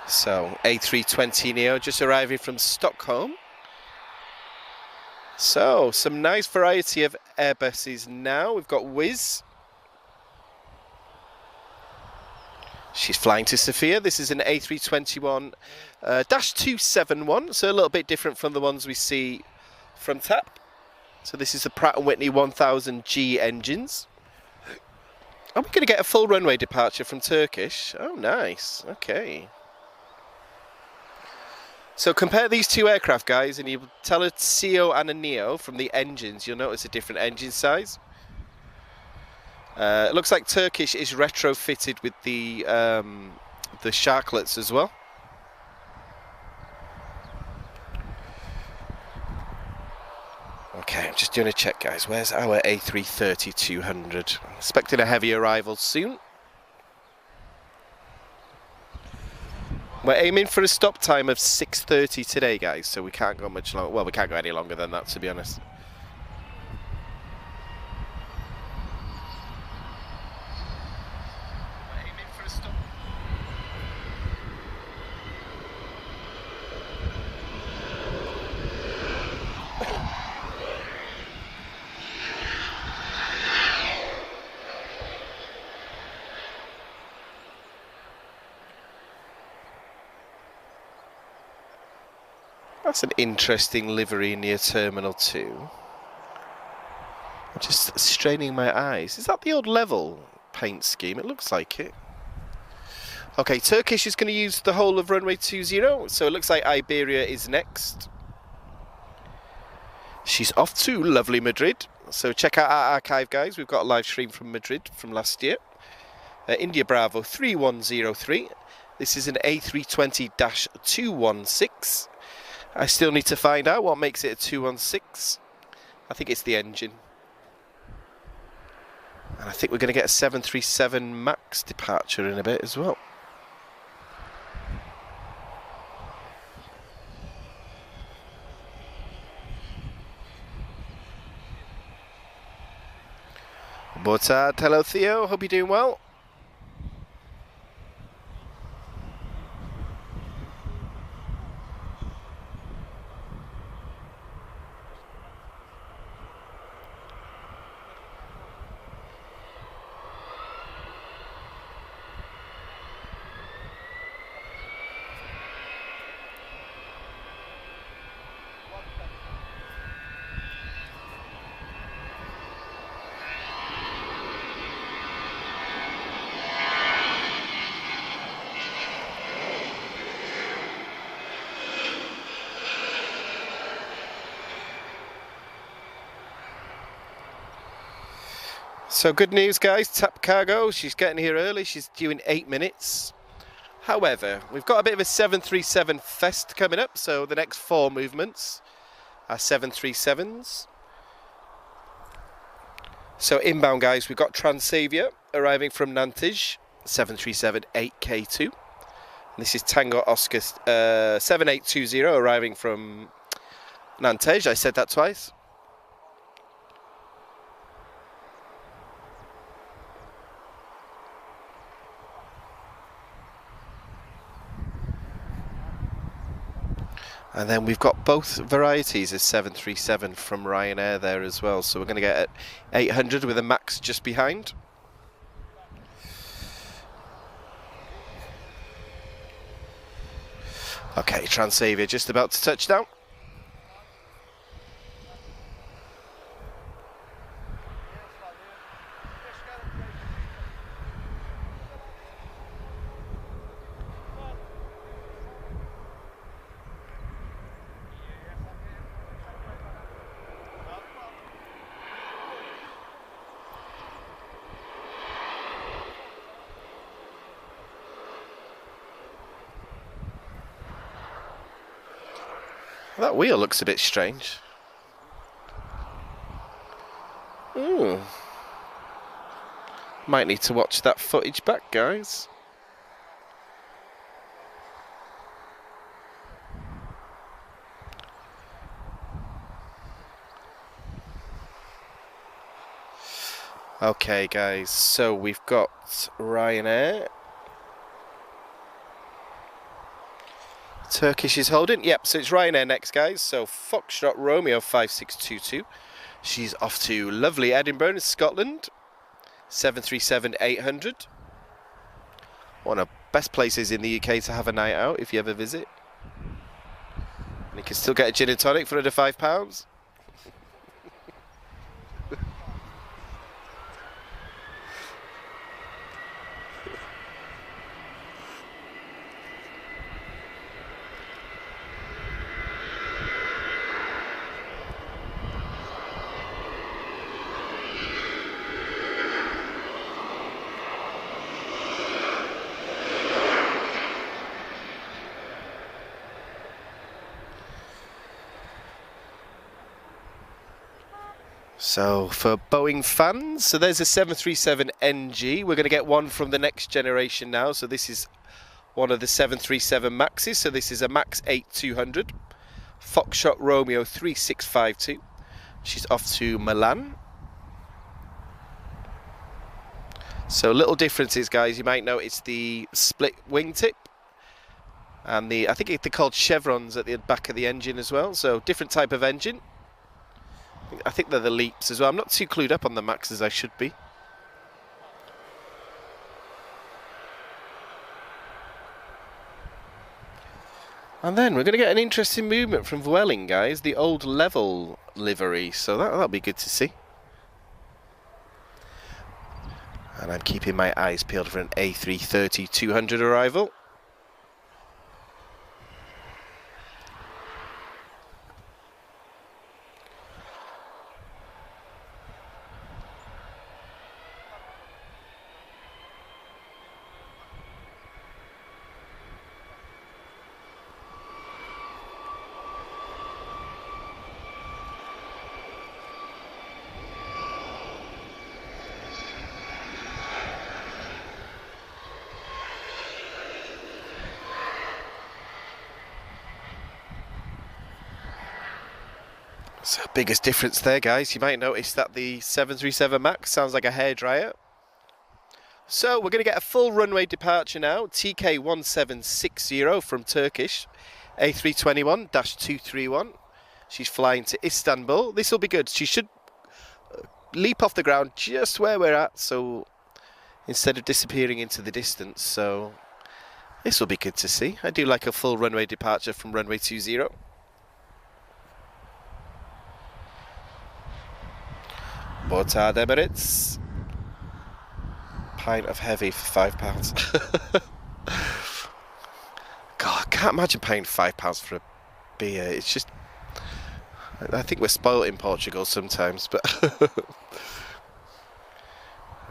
So A320neo just arriving from Stockholm. So some nice variety of Airbuses now. We've got Wiz. She's flying to Sofia. This is an A321-271, so a little bit different from the ones we see from TAP. So this is the Pratt & Whitney 1000G engines. Are we going to get a full runway departure from Turkish? Oh, nice. Okay. So compare these two aircraft, guys, and you tell a CEO and a Neo from the engines. You'll notice a different engine size. It looks like Turkish is retrofitted with the sharklets as well. Okay, I'm just doing a check, guys. Where's our A330-200? Expecting a heavy arrival soon. We're aiming for a stop time of 6:30 today, guys, so we can't go much longer. Well, we can't go any longer than that, to be honest. We're aiming for a stop. That's an interesting livery near Terminal 2. I'm just straining my eyes. Is that the old level paint scheme? It looks like it. Okay, Turkish is going to use the whole of runway 20, so it looks like Iberia is next. She's off to lovely Madrid. So check out our archive, guys. We've got a live stream from Madrid from last year. India Bravo 3103. This is an A320-216. I still need to find out what makes it a 216. I think it's the engine. And I think we're going to get a 737 MAX departure in a bit as well. Boa tarde. Hello, Theo. Hope you're doing well. So good news, guys, TAP Cargo, she's getting here early, she's due in 8 minutes. However, we've got a bit of a 737 fest coming up, so the next 4 movements are 737s. So inbound, guys, we've got Transavia arriving from Nantes, 737-8K2. This is Tango Oscar 7820 arriving from Nantes, I said that twice. And then we've got both varieties of 737 from Ryanair there as well. So we're going to get at 800 with a max just behind. Okay, Transavia just about to touch down. That wheel looks a bit strange. Ooh. Might need to watch that footage back, guys. Okay, guys, so we've got Ryanair. Turkish is holding. Yep, so it's Ryanair next, guys. So Foxtrot Romeo 5622. She's off to lovely Edinburgh in Scotland. 737-800. One of the best places in the UK to have a night out if you ever visit. And you can still get a gin and tonic for under £5. So for Boeing fans, so there's a 737NG. We're going to get one from the next generation now. So this is one of the 737 Maxes. So this is a Max 8200. Foxtrot Romeo 3652. She's off to Milan. So little differences, guys. You might notice the split wingtip. And I think they're called chevrons at the back of the engine as well. So different type of engine. I think they're the leaps as well. I'm not too clued up on the Max as I should be. And then we're going to get an interesting movement from Vueling, guys. The old level livery. So that'll be good to see. And I'm keeping my eyes peeled for an A330-200 arrival. So biggest difference there, guys. You might notice that the 737 Max sounds like a hairdryer. So we're going to get a full runway departure now. TK1760 from Turkish. A321-231. She's flying to Istanbul. This will be good. She should leap off the ground just where we're at. So instead of disappearing into the distance. So this will be good to see. I do like a full runway departure from runway 20. Boatard Emirates. Pint of heavy for £5. God, I can't imagine paying £5 for a beer. It's just, I think we're spoilt in Portugal sometimes, but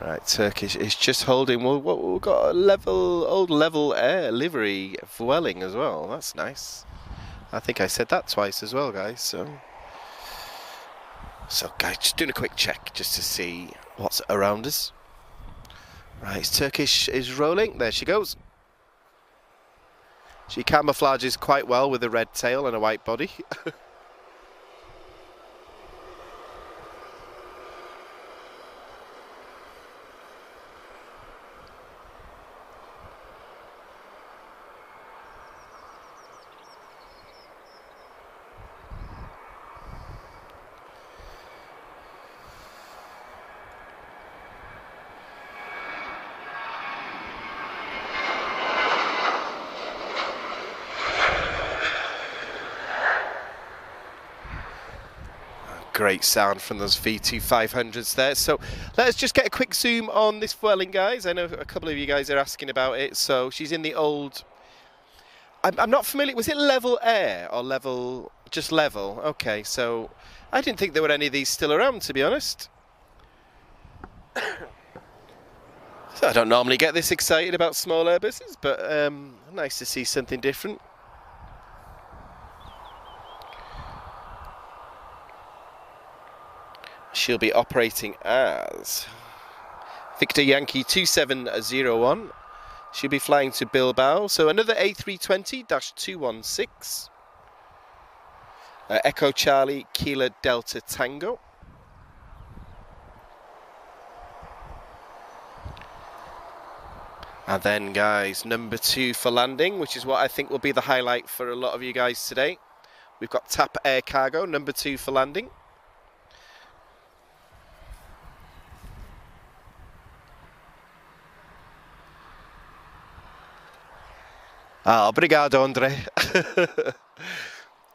right, Turkish is just holding. We've got a old level air livery Vueling as well. That's nice. I think I said that twice as well, guys. So guys, just doing a quick check just to see what's around us. Right, Turkish is rolling. There she goes. She camouflages quite well with a red tail and a white body. Great sound from those V2500s there. So let's just get a quick zoom on this Vueling, guys. I know a couple of you guys are asking about it. So she's in the old... I'm not familiar. Was it level air or level... just level? Okay, so I didn't think there were any of these still around, to be honest. So I don't normally get this excited about small Airbuses, but nice to see something different. She'll be operating as Victor Yankee 2701. She'll be flying to Bilbao. So another A320-216. Echo Charlie Kilo Delta Tango. And then, guys, number 2 for landing, which is what I think will be the highlight for a lot of you guys today. We've got TAP Air Cargo, number 2 for landing. Ah, obrigado, Andre.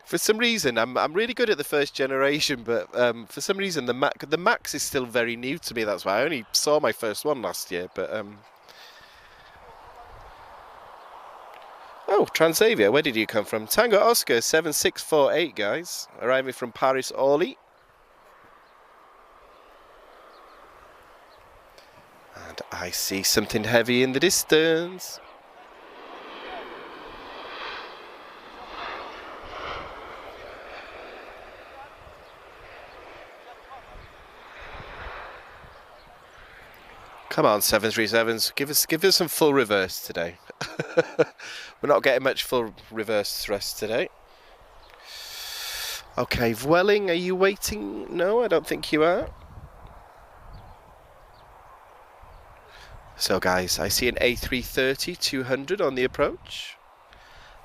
For some reason, I'm really good at the first generation, but for some reason the Max is still very new to me. That's why I only saw my first one last year. But oh, Transavia, where did you come from? Tango Oscar 7648, guys, arriving from Paris Orly. And I see something heavy in the distance. Come on, 737s, give us some full reverse today. We're not getting much full reverse thrust today. Okay, Vueling, are you waiting? No, I don't think you are. So guys, I see an A330-200 on the approach.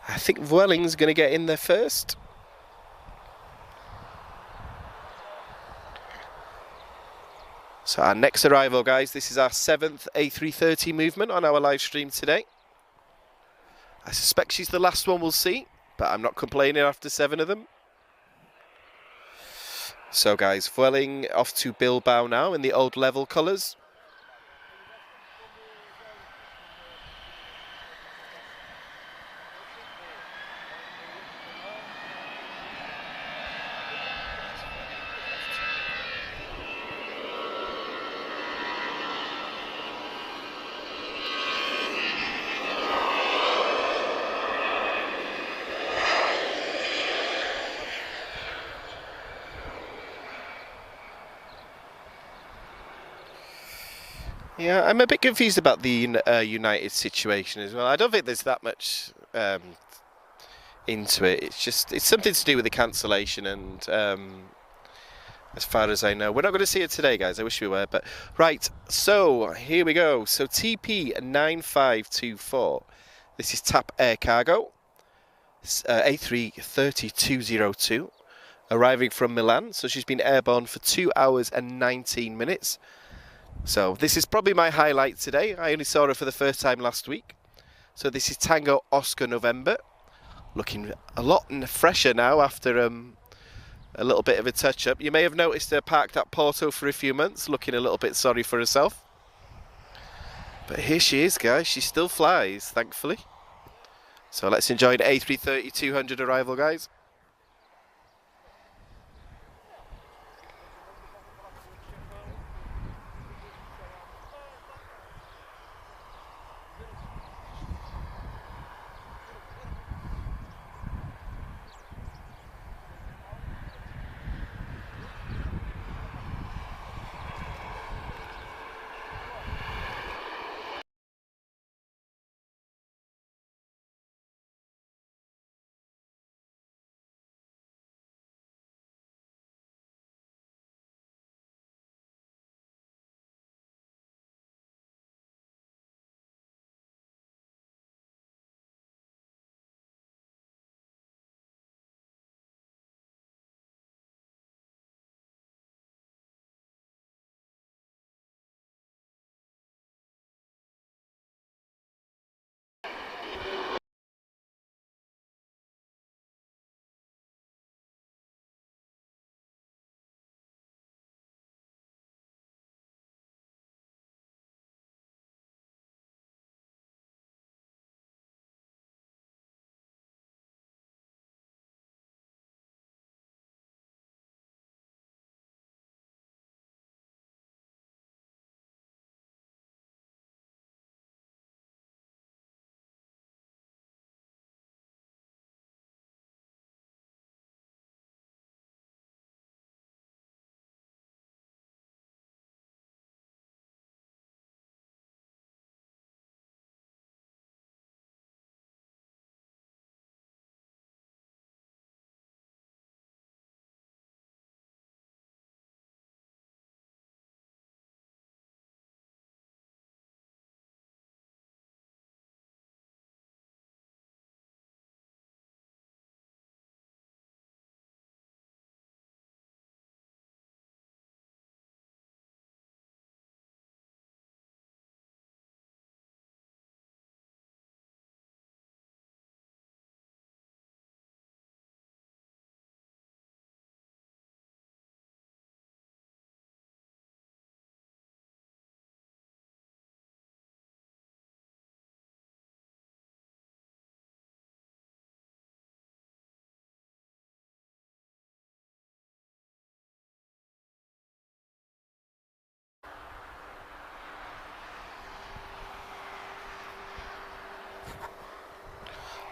I think Vueling's going to get in there first. So our next arrival, guys, this is our 7th A330 movement on our live stream today. I suspect she's the last one we'll see, but I'm not complaining after 7 of them. So guys, Vueling off to Bilbao now in the old level colours. Yeah, I'm a bit confused about the United situation as well. I don't think there's that much into it. It's something to do with the cancellation, and as far as I know, we're not going to see it today, guys. I wish we were, but right. So here we go. So TP9524. This is TAP Air Cargo, A330-202, arriving from Milan. So she's been airborne for 2 hours and 19 minutes. So this is probably my highlight today. I only saw her for the first time last week. So this is Tango Oscar November. Looking a lot fresher now after a little bit of a touch-up. You may have noticed her parked at Porto for a few months, looking a little bit sorry for herself. But here she is, guys. She still flies, thankfully. So let's enjoy the A330-200 arrival, guys.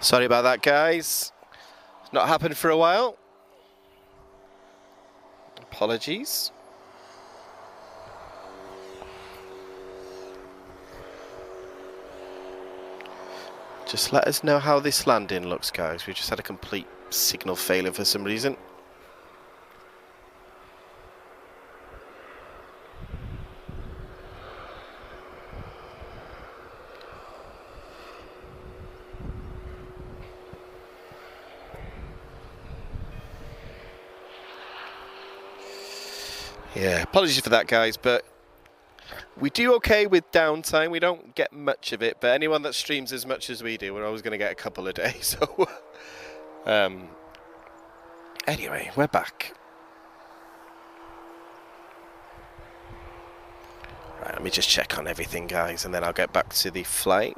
Sorry about that, guys. It's not happened for a while. Apologies. Just let us know how this landing looks, guys. We just had a complete signal failure for some reason. Yeah, apologies for that, guys, but we do okay with downtime. We don't get much of it, but anyone that streams as much as we do, we're always going to get a couple a day. So, anyway, we're back. Right, let me just check on everything, guys, and then I'll get back to the flight.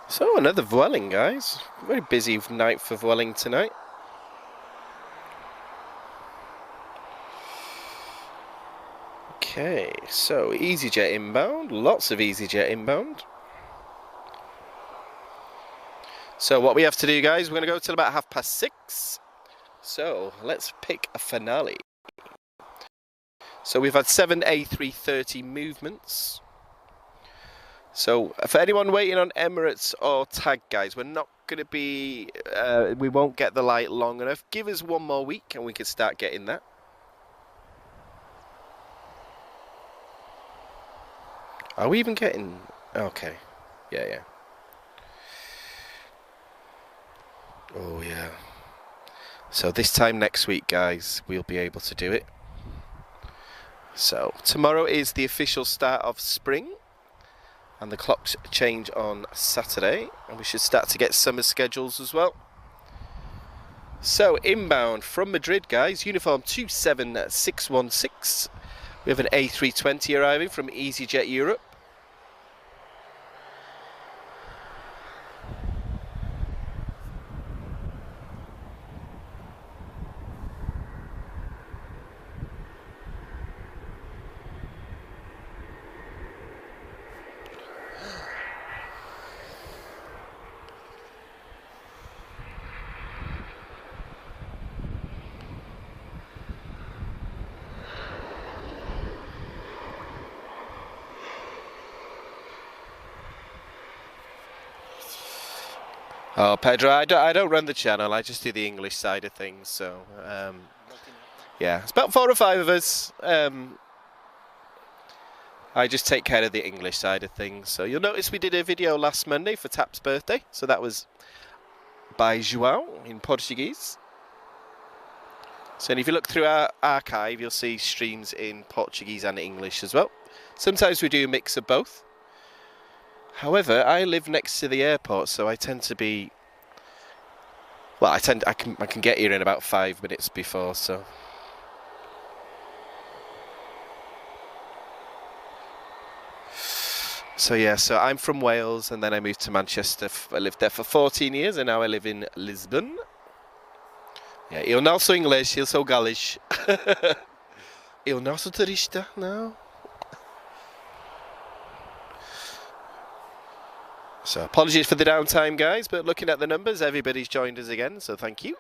So, another Vueling, guys. Very busy night for Vueling tonight. Okay, so EasyJet inbound. Lots of EasyJet inbound. So, what we have to do, guys, we're going to go till about 6:30. So, let's pick a finale. So, we've had 7 A330 movements. So, for anyone waiting on Emirates or TAG, guys, we're not going to be, we won't get the light long enough. Give us one more week and we can start getting that. Are we even getting, okay, yeah. Oh, yeah. So, this time next week, guys, we'll be able to do it. So, tomorrow is the official start of spring. And the clocks change on Saturday, and we should start to get summer schedules as well. So, inbound from Madrid, guys, uniform 27616. We have an A320 arriving from EasyJet Europe. Oh, Pedro, I don't run the channel. I just do the English side of things. So, yeah, it's about 4 or 5 of us. I just take care of the English side of things. So you'll notice we did a video last Monday for Tap's birthday. So that was by João in Portuguese. So if you look through our archive, you'll see streams in Portuguese and English as well. Sometimes we do a mix of both. However, I live next to the airport, so I tend to be, well, I can get here in about 5 minutes before, so. So yeah, so I'm from Wales, and then I moved to Manchester. I lived there for 14 years, and now I live in Lisbon. Yeah, eu não sou inglês, eu sou galês. Eu não sou turista, não. So apologies for the downtime, guys, but looking at the numbers, everybody's joined us again, so thank you.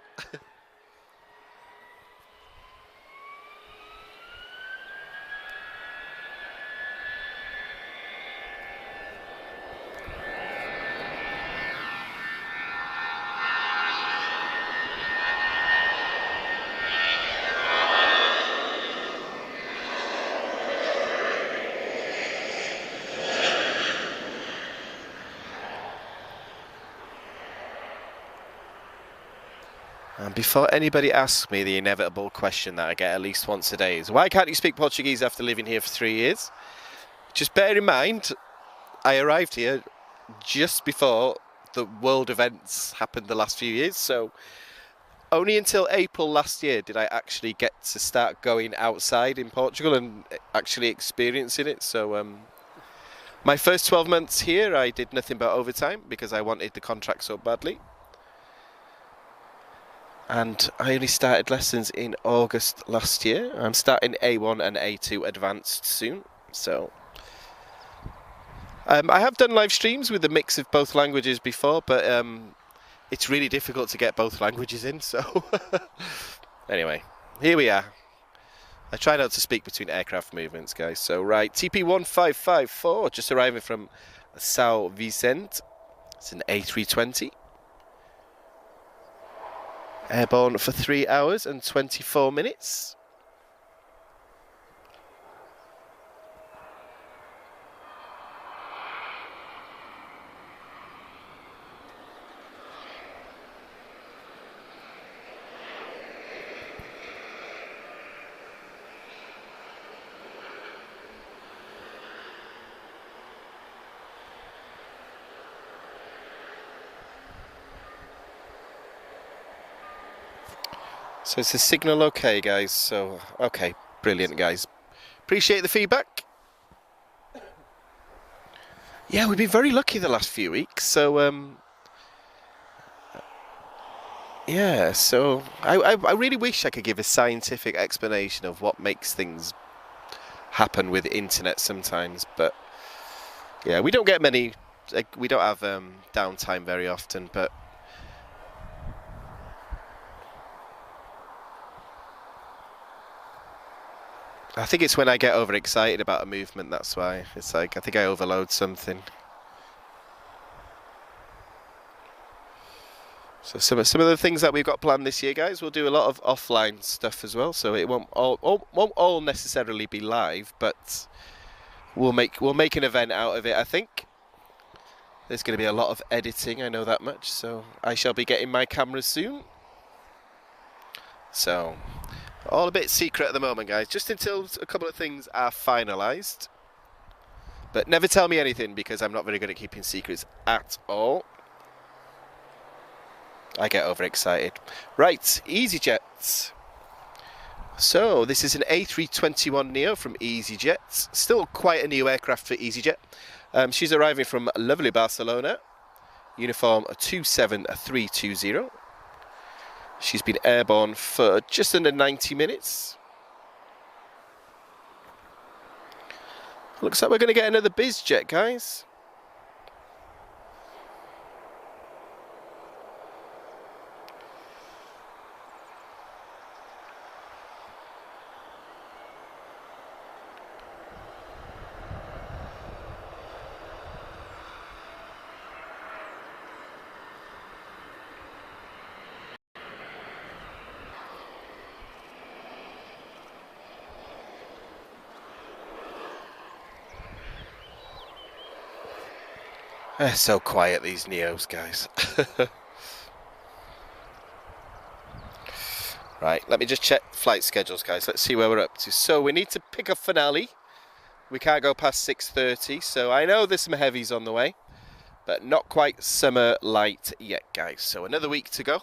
And before anybody asks me the inevitable question that I get at least once a day is, why can't you speak Portuguese after living here for 3 years? Just bear in mind, I arrived here just before the world events happened the last few years, so only until April last year did I actually get to start going outside in Portugal and actually experiencing it. So my first 12 months here, I did nothing but overtime because I wanted the contract so badly. and I only started lessons in August last year. I'm starting A1 and A2 advanced soon, so I have done live streams with a mix of both languages before, but it's really difficult to get both languages in, so anyway, here we are. I try not to speak between aircraft movements, guys. So right, TP1554, just arriving from São Vicente. It's an A320. Airborne for 3 hours and 24 minutes. So is the signal okay, guys? So, okay, brilliant, guys. Appreciate the feedback. Yeah, we've been very lucky the last few weeks, so, yeah, so I really wish I could give a scientific explanation of what makes things happen with the internet sometimes, but yeah, we don't get many, like, we don't have downtime very often, but I think it's when I get overexcited about a movement, that's why. It's like, I think I overload something. So some of the things that we've got planned this year, guys, we'll do a lot of offline stuff as well, so it won't all necessarily be live, but we'll make an event out of it, I think. There's going to be a lot of editing, I know that much, so I shall be getting my cameras soon. So all a bit secret at the moment, guys, just until a couple of things are finalised. But never tell me anything, because I'm not very good at keeping secrets at all. I get overexcited. Right, EasyJet. So this is an A321neo from EasyJet. Still quite a new aircraft for EasyJet. She's arriving from lovely Barcelona. Uniform 27320. She's been airborne for just under 90 minutes. Looks like we're going to get another BizJet, guys. They're so quiet, these Neos, guys. Right, let me just check flight schedules, guys. Let's see where we're up to. So we need to pick a finale. We can't go past 6:30, so I know there's some heavies on the way, but not quite summer light yet, guys. So another week to go.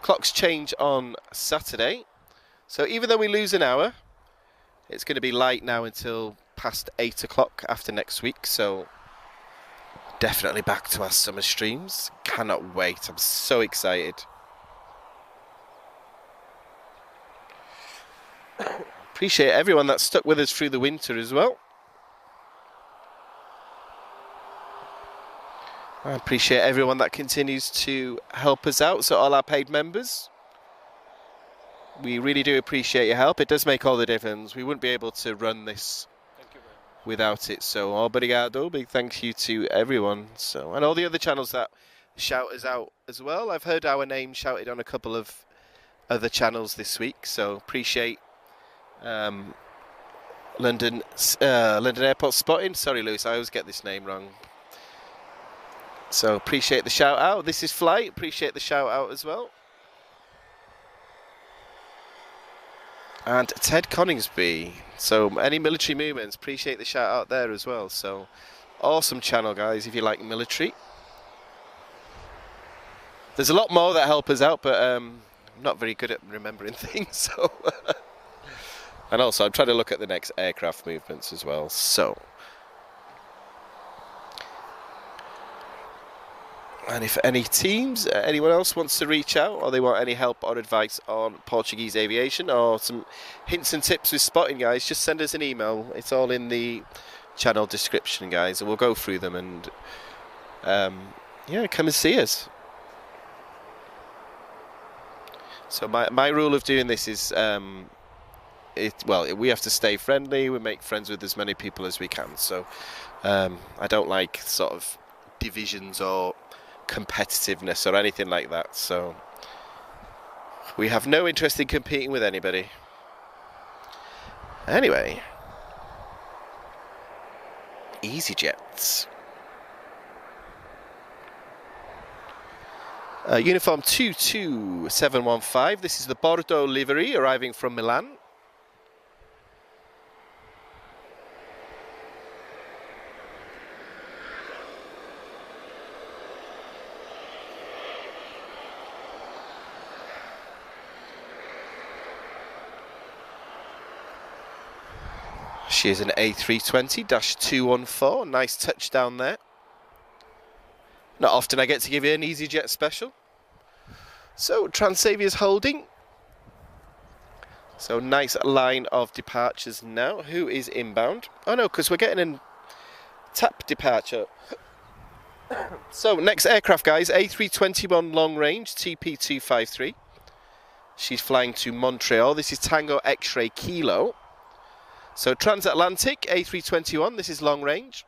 Clocks change on Saturday, so even though we lose an hour, it's going to be light now until past 8 o'clock after next week, so definitely back to our summer streams. Cannot wait. I'm so excited. Appreciate everyone that stuck with us through the winter as well. I appreciate everyone that continues to help us out. So all our paid members, we really do appreciate your help. It does make all the difference. We wouldn't be able to run this without it, so obrigado, big thank you to everyone. So, and all the other channels that shout us out as well. I've heard our name shouted on a couple of other channels this week, so appreciate London Airport Spotting. Sorry, Lewis, I always get this name wrong. So appreciate the shout out. This is Flight. Appreciate the shout out as well. And Ted Coningsby. So any military movements, appreciate the shout out there as well. So awesome channel, guys, if you like military. There's a lot more that help us out, but I'm not very good at remembering things. So and also I'm trying to look at the next aircraft movements as well. So And if any teams, anyone else wants to reach out, or they want any help or advice on Portuguese aviation, or some hints and tips with spotting, guys, just send us an email. It's all in the channel description, guys, and we'll go through them, and yeah, come and see us. So my rule of doing this is, we have to stay friendly. We make friends with as many people as we can. So I don't like sort of divisions or competitiveness or anything like that. So we have no interest in competing with anybody. Anyway, EasyJets. Uniform 22715. This is the Bordeaux livery arriving from Milan. She is an A320-214. Nice touchdown there. Not often I get to give you an EasyJet special. So Transavier's holding. So nice line of departures now. Who is inbound? Oh no, because we're getting a tap departure. So next aircraft, guys, A321 long range, TP253. She's flying to Montreal. This is Tango X-Ray Kilo. So transatlantic, A321, this is long range.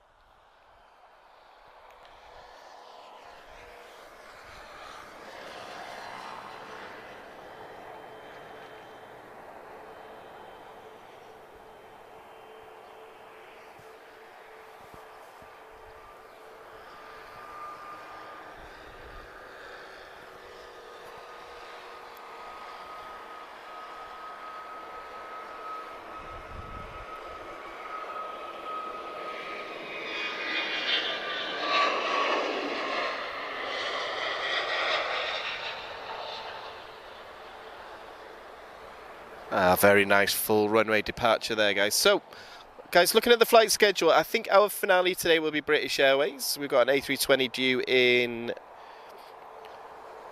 Very nice full runway departure there, guys. So, guys, looking at the flight schedule, I think our finale today will be British Airways. We've got an A320 due in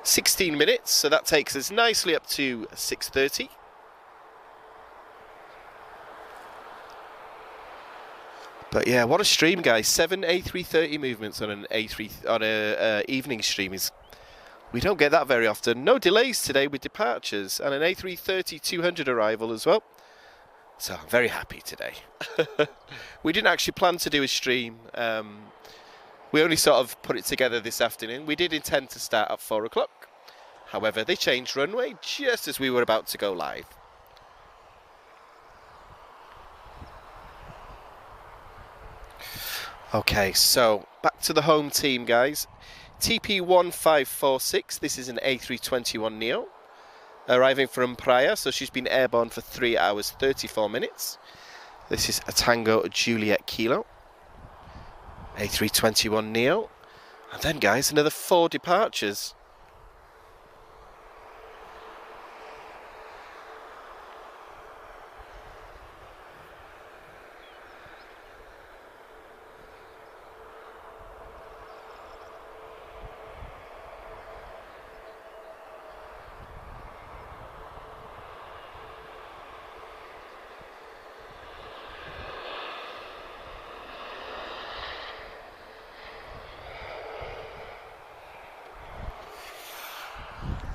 16 minutes, so that takes us nicely up to 6:30. But yeah, what a stream, guys. 7 A330 movements on an evening stream is... We don't get that very often. No delays today with departures, and an A330-200 arrival as well. So I'm very happy today. We didn't actually plan to do a stream. We only sort of put it together this afternoon. We did intend to start at 4 o'clock. However, they changed runway just as we were about to go live. Okay, so back to the home team, guys. TP1546, this is an A321neo, arriving from Praia, so she's been airborne for 3 hours 34 minutes. This is a Tango Juliet Kilo, A321neo, and then, guys, another 4 departures.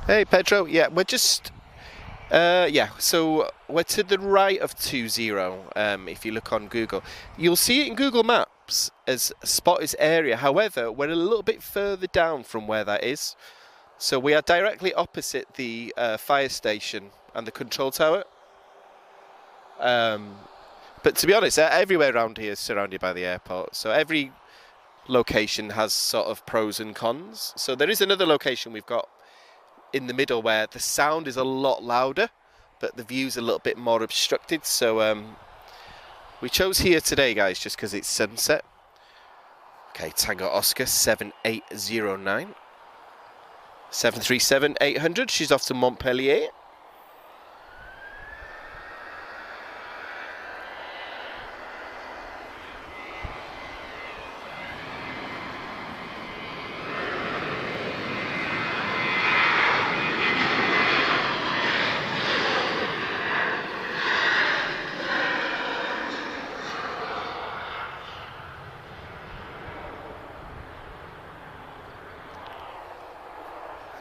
Hey Pedro, yeah, we're just, so we're to the right of 20, if you look on Google. You'll see it in Google Maps as Spotter's area, however, we're a little bit further down from where that is. So we are directly opposite the fire station and the control tower. But to be honest, everywhere around here is surrounded by the airport, so every location has sort of pros and cons. So there is another location we've got in the middle where the sound is a lot louder, but the view's a little bit more obstructed. So we chose here today, guys, just because it's sunset. Okay, Tango Oscar 7809. 737-800, she's off to Montpellier.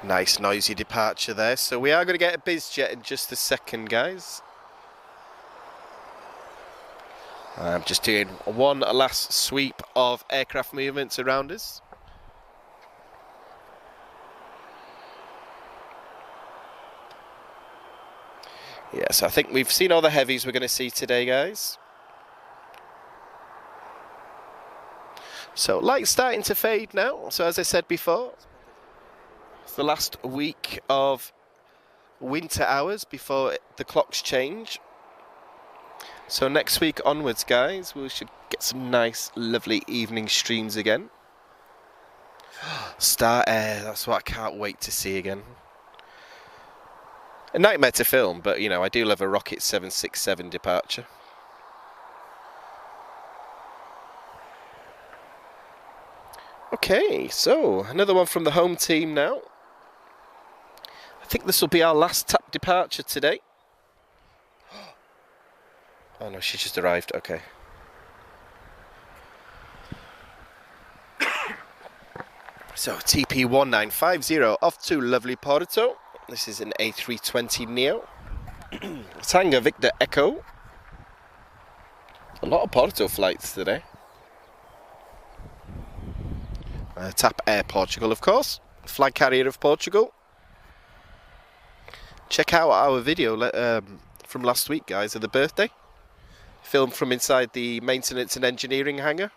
Nice noisy departure there. So we are going to get a bizjet in just a second, guys. I'm just doing one last sweep of aircraft movements around us. Yes, I think we've seen all the heavies we're going to see today, guys. So light's starting to fade now. So as I said before, it's the last week of winter hours before the clocks change. So next week onwards, guys, we should get some nice, lovely evening streams again. Star Air, that's what I can't wait to see again. A nightmare to film, but you know, I do love a Rocket 767 departure. Okay, so another one from the home team now. I think this will be our last tap departure today. Oh no, she just arrived, okay. So TP1950 off to lovely Porto. This is an A320 Neo. Tango Victor Echo. A lot of Porto flights today. Tap Air Portugal, of course. Flag carrier of Portugal. Check out our video from last week, guys, of the birthday. Filmed from inside the maintenance and engineering hangar.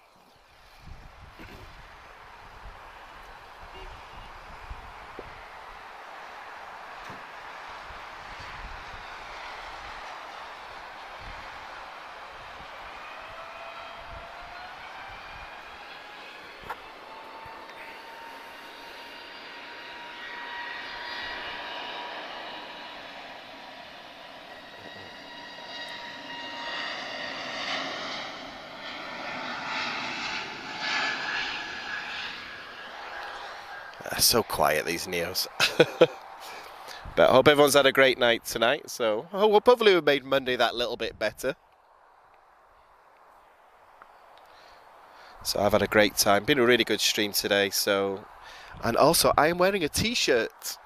So quiet, these Neos. But I hope everyone's had a great night tonight. So hopefully we made Monday that little bit better. So I've had a great time. Been a really good stream today. So, and also I am wearing a t-shirt.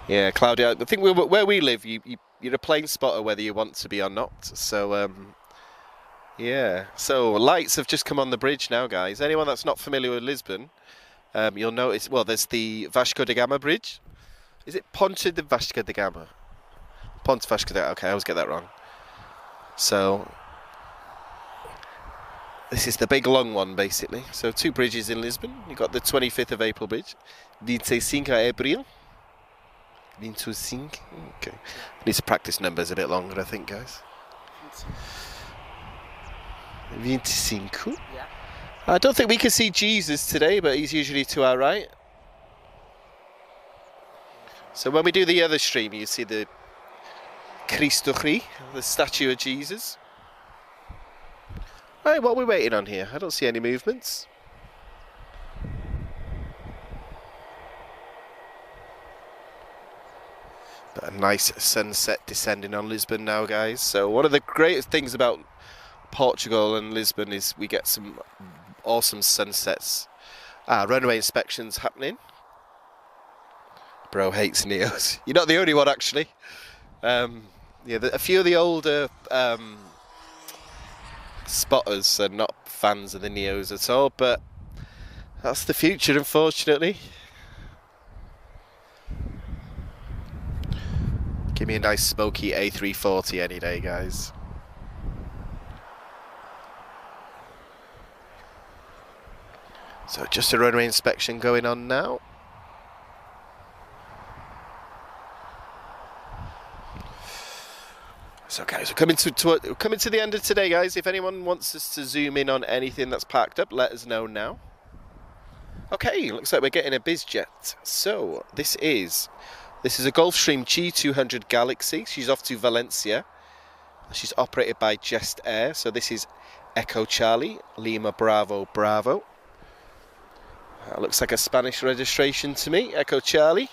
Yeah, Claudia. I think where we live, you're a plane spotter whether you want to be or not. So yeah, so lights have just come on the bridge now, guys. Anyone that's not familiar with Lisbon, you'll notice, well, there's the Vasco da Gama bridge. Is it Ponte de Vasco da Gama? Ponte Vasco da Gama, okay, I always get that wrong. So, this is the big long one, basically. So, two bridges in Lisbon. You've got the 25th of April bridge. 25 de Abril. 25, okay. Need to practice numbers a bit longer, I think, guys. 25. Yeah. I don't think we can see Jesus today, but he's usually to our right. So when we do the other stream, you see the Cristo Rei, the statue of Jesus. Right, what are we waiting on here? I don't see any movements. But a nice sunset descending on Lisbon now, guys. So one of the greatest things about Portugal and Lisbon is we get some awesome sunsets. Runway inspections happening. Bro hates Neos. You're not the only one, actually. Yeah, a few of the older spotters are not fans of the Neos at all, but that's the future, unfortunately. Give me a nice smoky A340 any day, guys. So just a runway inspection going on now. So guys, we're coming to the end of today, guys. If anyone wants us to zoom in on anything that's parked up, let us know now. Okay, looks like we're getting a bizjet. So this is a Gulfstream G200 Galaxy. She's off to Valencia. She's operated by Jest Air. So this is Echo Charlie, Lima Bravo Bravo. Looks like a Spanish registration to me, Echo Charlie.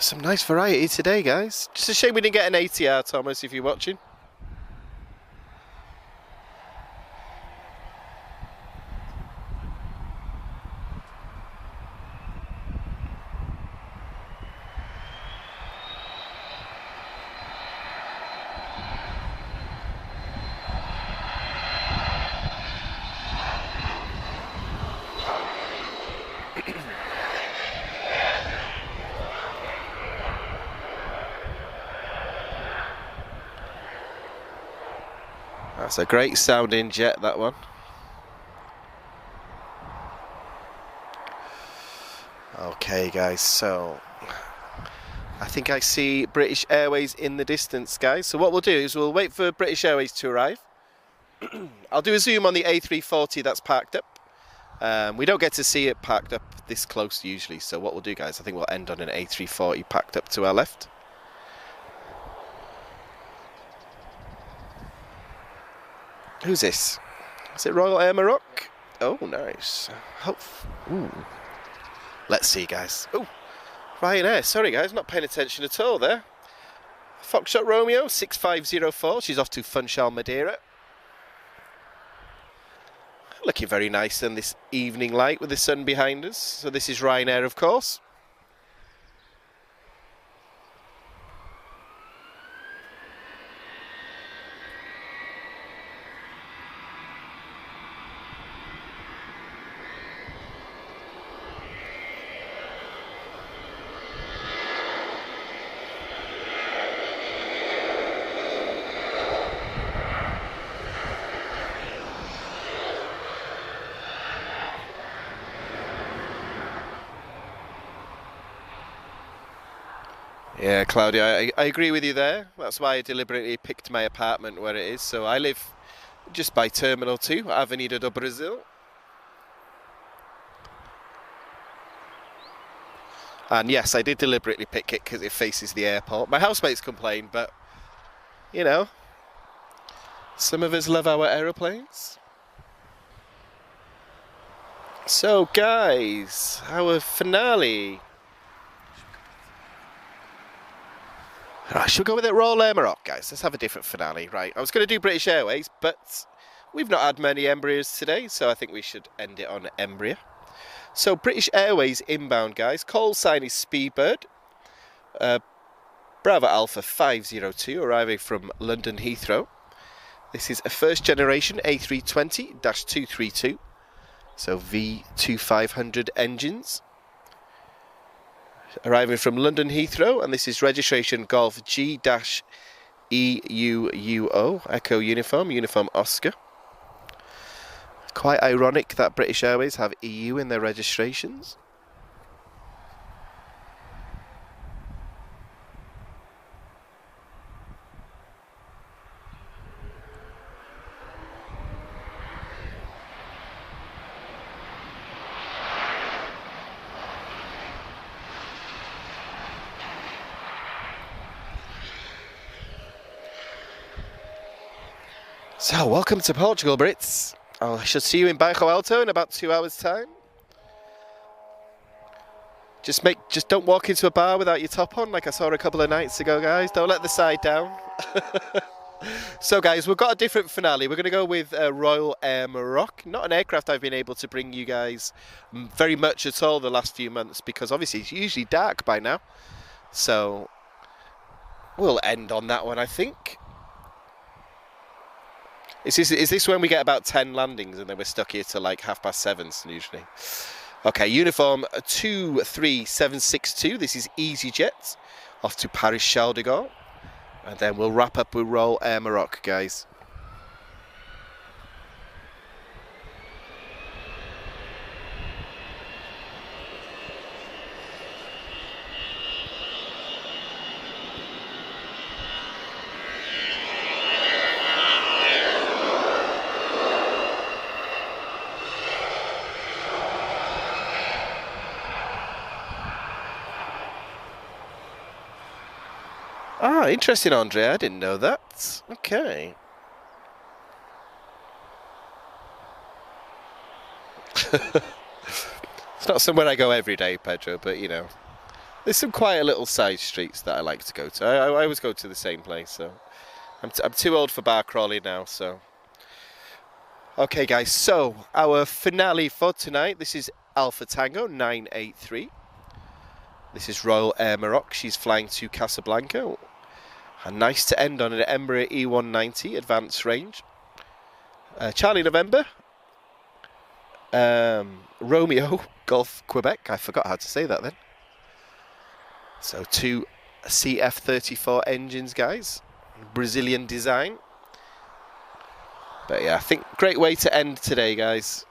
Some nice variety today, guys. Just a shame we didn't get an ATR, Thomas, if you're watching. That's a great sounding jet, that one. Okay, guys, so I think I see British Airways in the distance, guys. So what we'll do is we'll wait for British Airways to arrive. I'll do a zoom on the A340 that's parked up. We don't get to see it parked up this close usually, so what we'll do, guys, I think we'll end on an A340 parked up to our left. Who's this? Is it Royal Air Maroc? Oh, nice. Ooh. Let's see, guys. Oh, Ryanair. Sorry, guys, not paying attention at all there. Foxtrot Romeo 6504. She's off to Funchal, Madeira. Looking very nice in this evening light with the sun behind us. So this is Ryanair, of course. Yeah, Claudia, I agree with you there. That's why I deliberately picked my apartment where it is. So I live just by Terminal 2, Avenida do Brasil. And yes, I did deliberately pick it because it faces the airport. My housemates complain, but, you know, some of us love our aeroplanes. So, guys, our finale. Right, should we go with it? Royal Air Maroc, guys. Let's have a different finale. Right, I was going to do British Airways, but we've not had many Embraers today, so I think we should end it on Embraer. So, British Airways inbound, guys. Call sign is Speedbird. Bravo Alpha 502, arriving from London Heathrow. This is a first generation A320-232, so V2500 engines. Arriving from London Heathrow, and this is registration Golf G-EUUO, Echo Uniform Oscar. Quite ironic that British Airways have EU in their registrations. So, welcome to Portugal, Brits. I shall see you in Bairro Alto in about 2 hours' time. Just don't walk into a bar without your top on, like I saw a couple of nights ago, guys. Don't let the side down. So, guys, we've got a different finale. We're going to go with Royal Air Maroc. Not an aircraft I've been able to bring you guys very much at all the last few months, because obviously it's usually dark by now. So, we'll end on that one, I think. Is this when we get about 10 landings and then we're stuck here till like 7:30 usually? Okay, uniform 23762. This is EasyJet off to Paris Charles de Gaulle, and then we'll wrap up with Royal Air Maroc, guys. Ah, interesting, Andre. I didn't know that. Okay. It's not somewhere I go every day, Pedro, but you know, There's some quiet little side streets that I like to go to. I always go to the same place, so I'm too old for bar crawling now, so. Okay guys, so our finale for tonight, this is Alpha Tango 983. This is Royal Air Maroc, she's flying to Casablanca. And nice to end on an Embraer E190 advanced range. Charlie November, Romeo Golf Quebec, I forgot how to say that then. So 2 CF34 engines, guys, Brazilian design. But yeah, I think great way to end today, guys.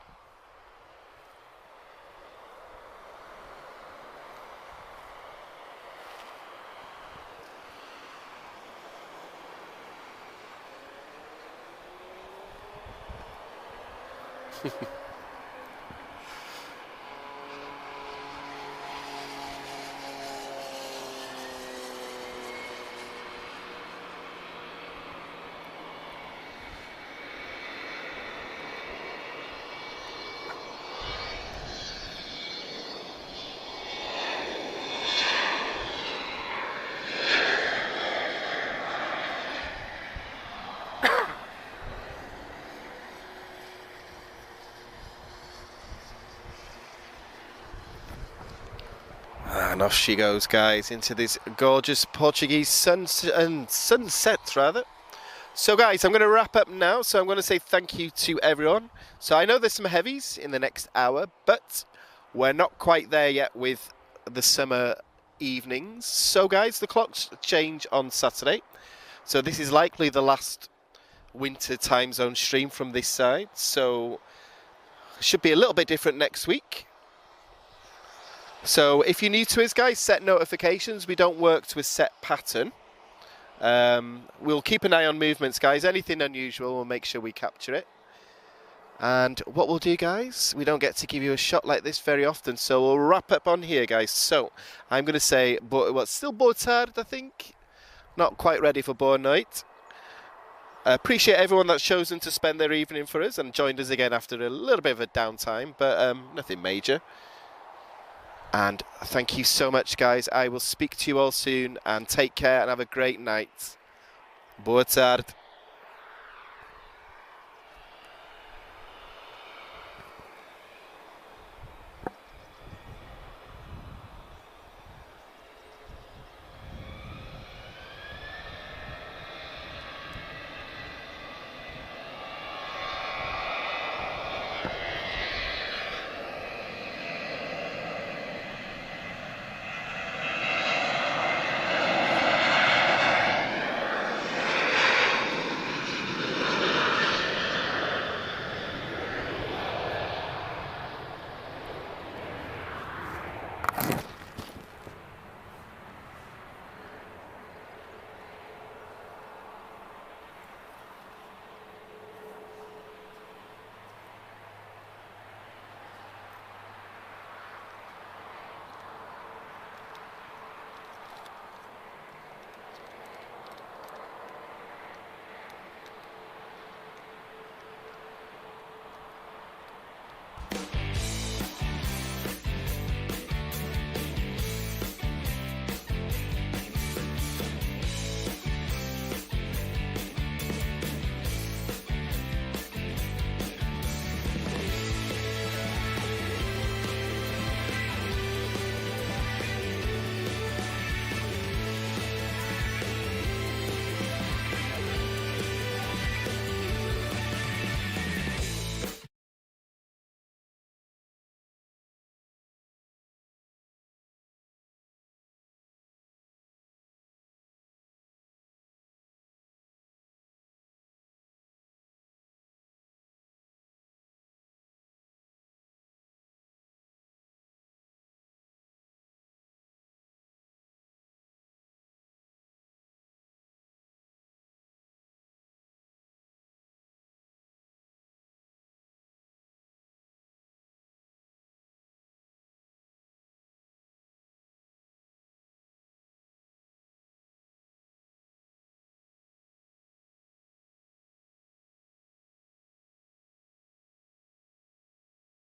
And off she goes, guys, into this gorgeous Portuguese sunset, rather. So, guys, I'm going to wrap up now. So I'm going to say thank you to everyone. So I know there's some heavies in the next hour, but we're not quite there yet with the summer evenings. So, guys, the clocks change on Saturday. So this is likely the last winter time zone stream from this side. So it should be a little bit different next week. So if you're new to us, guys, set notifications. We don't work to a set pattern. We'll keep an eye on movements, guys. Anything unusual, we'll make sure we capture it. And what we'll do, guys, we don't get to give you a shot like this very often, so we'll wrap up on here, guys. So I'm going to say, still boa tarde, I think. Not quite ready for boa night. I appreciate everyone that's chosen to spend their evening for us and joined us again after a little bit of a downtime, but nothing major. And thank you so much, guys. I will speak to you all soon, and take care and have a great night. Boa tarde.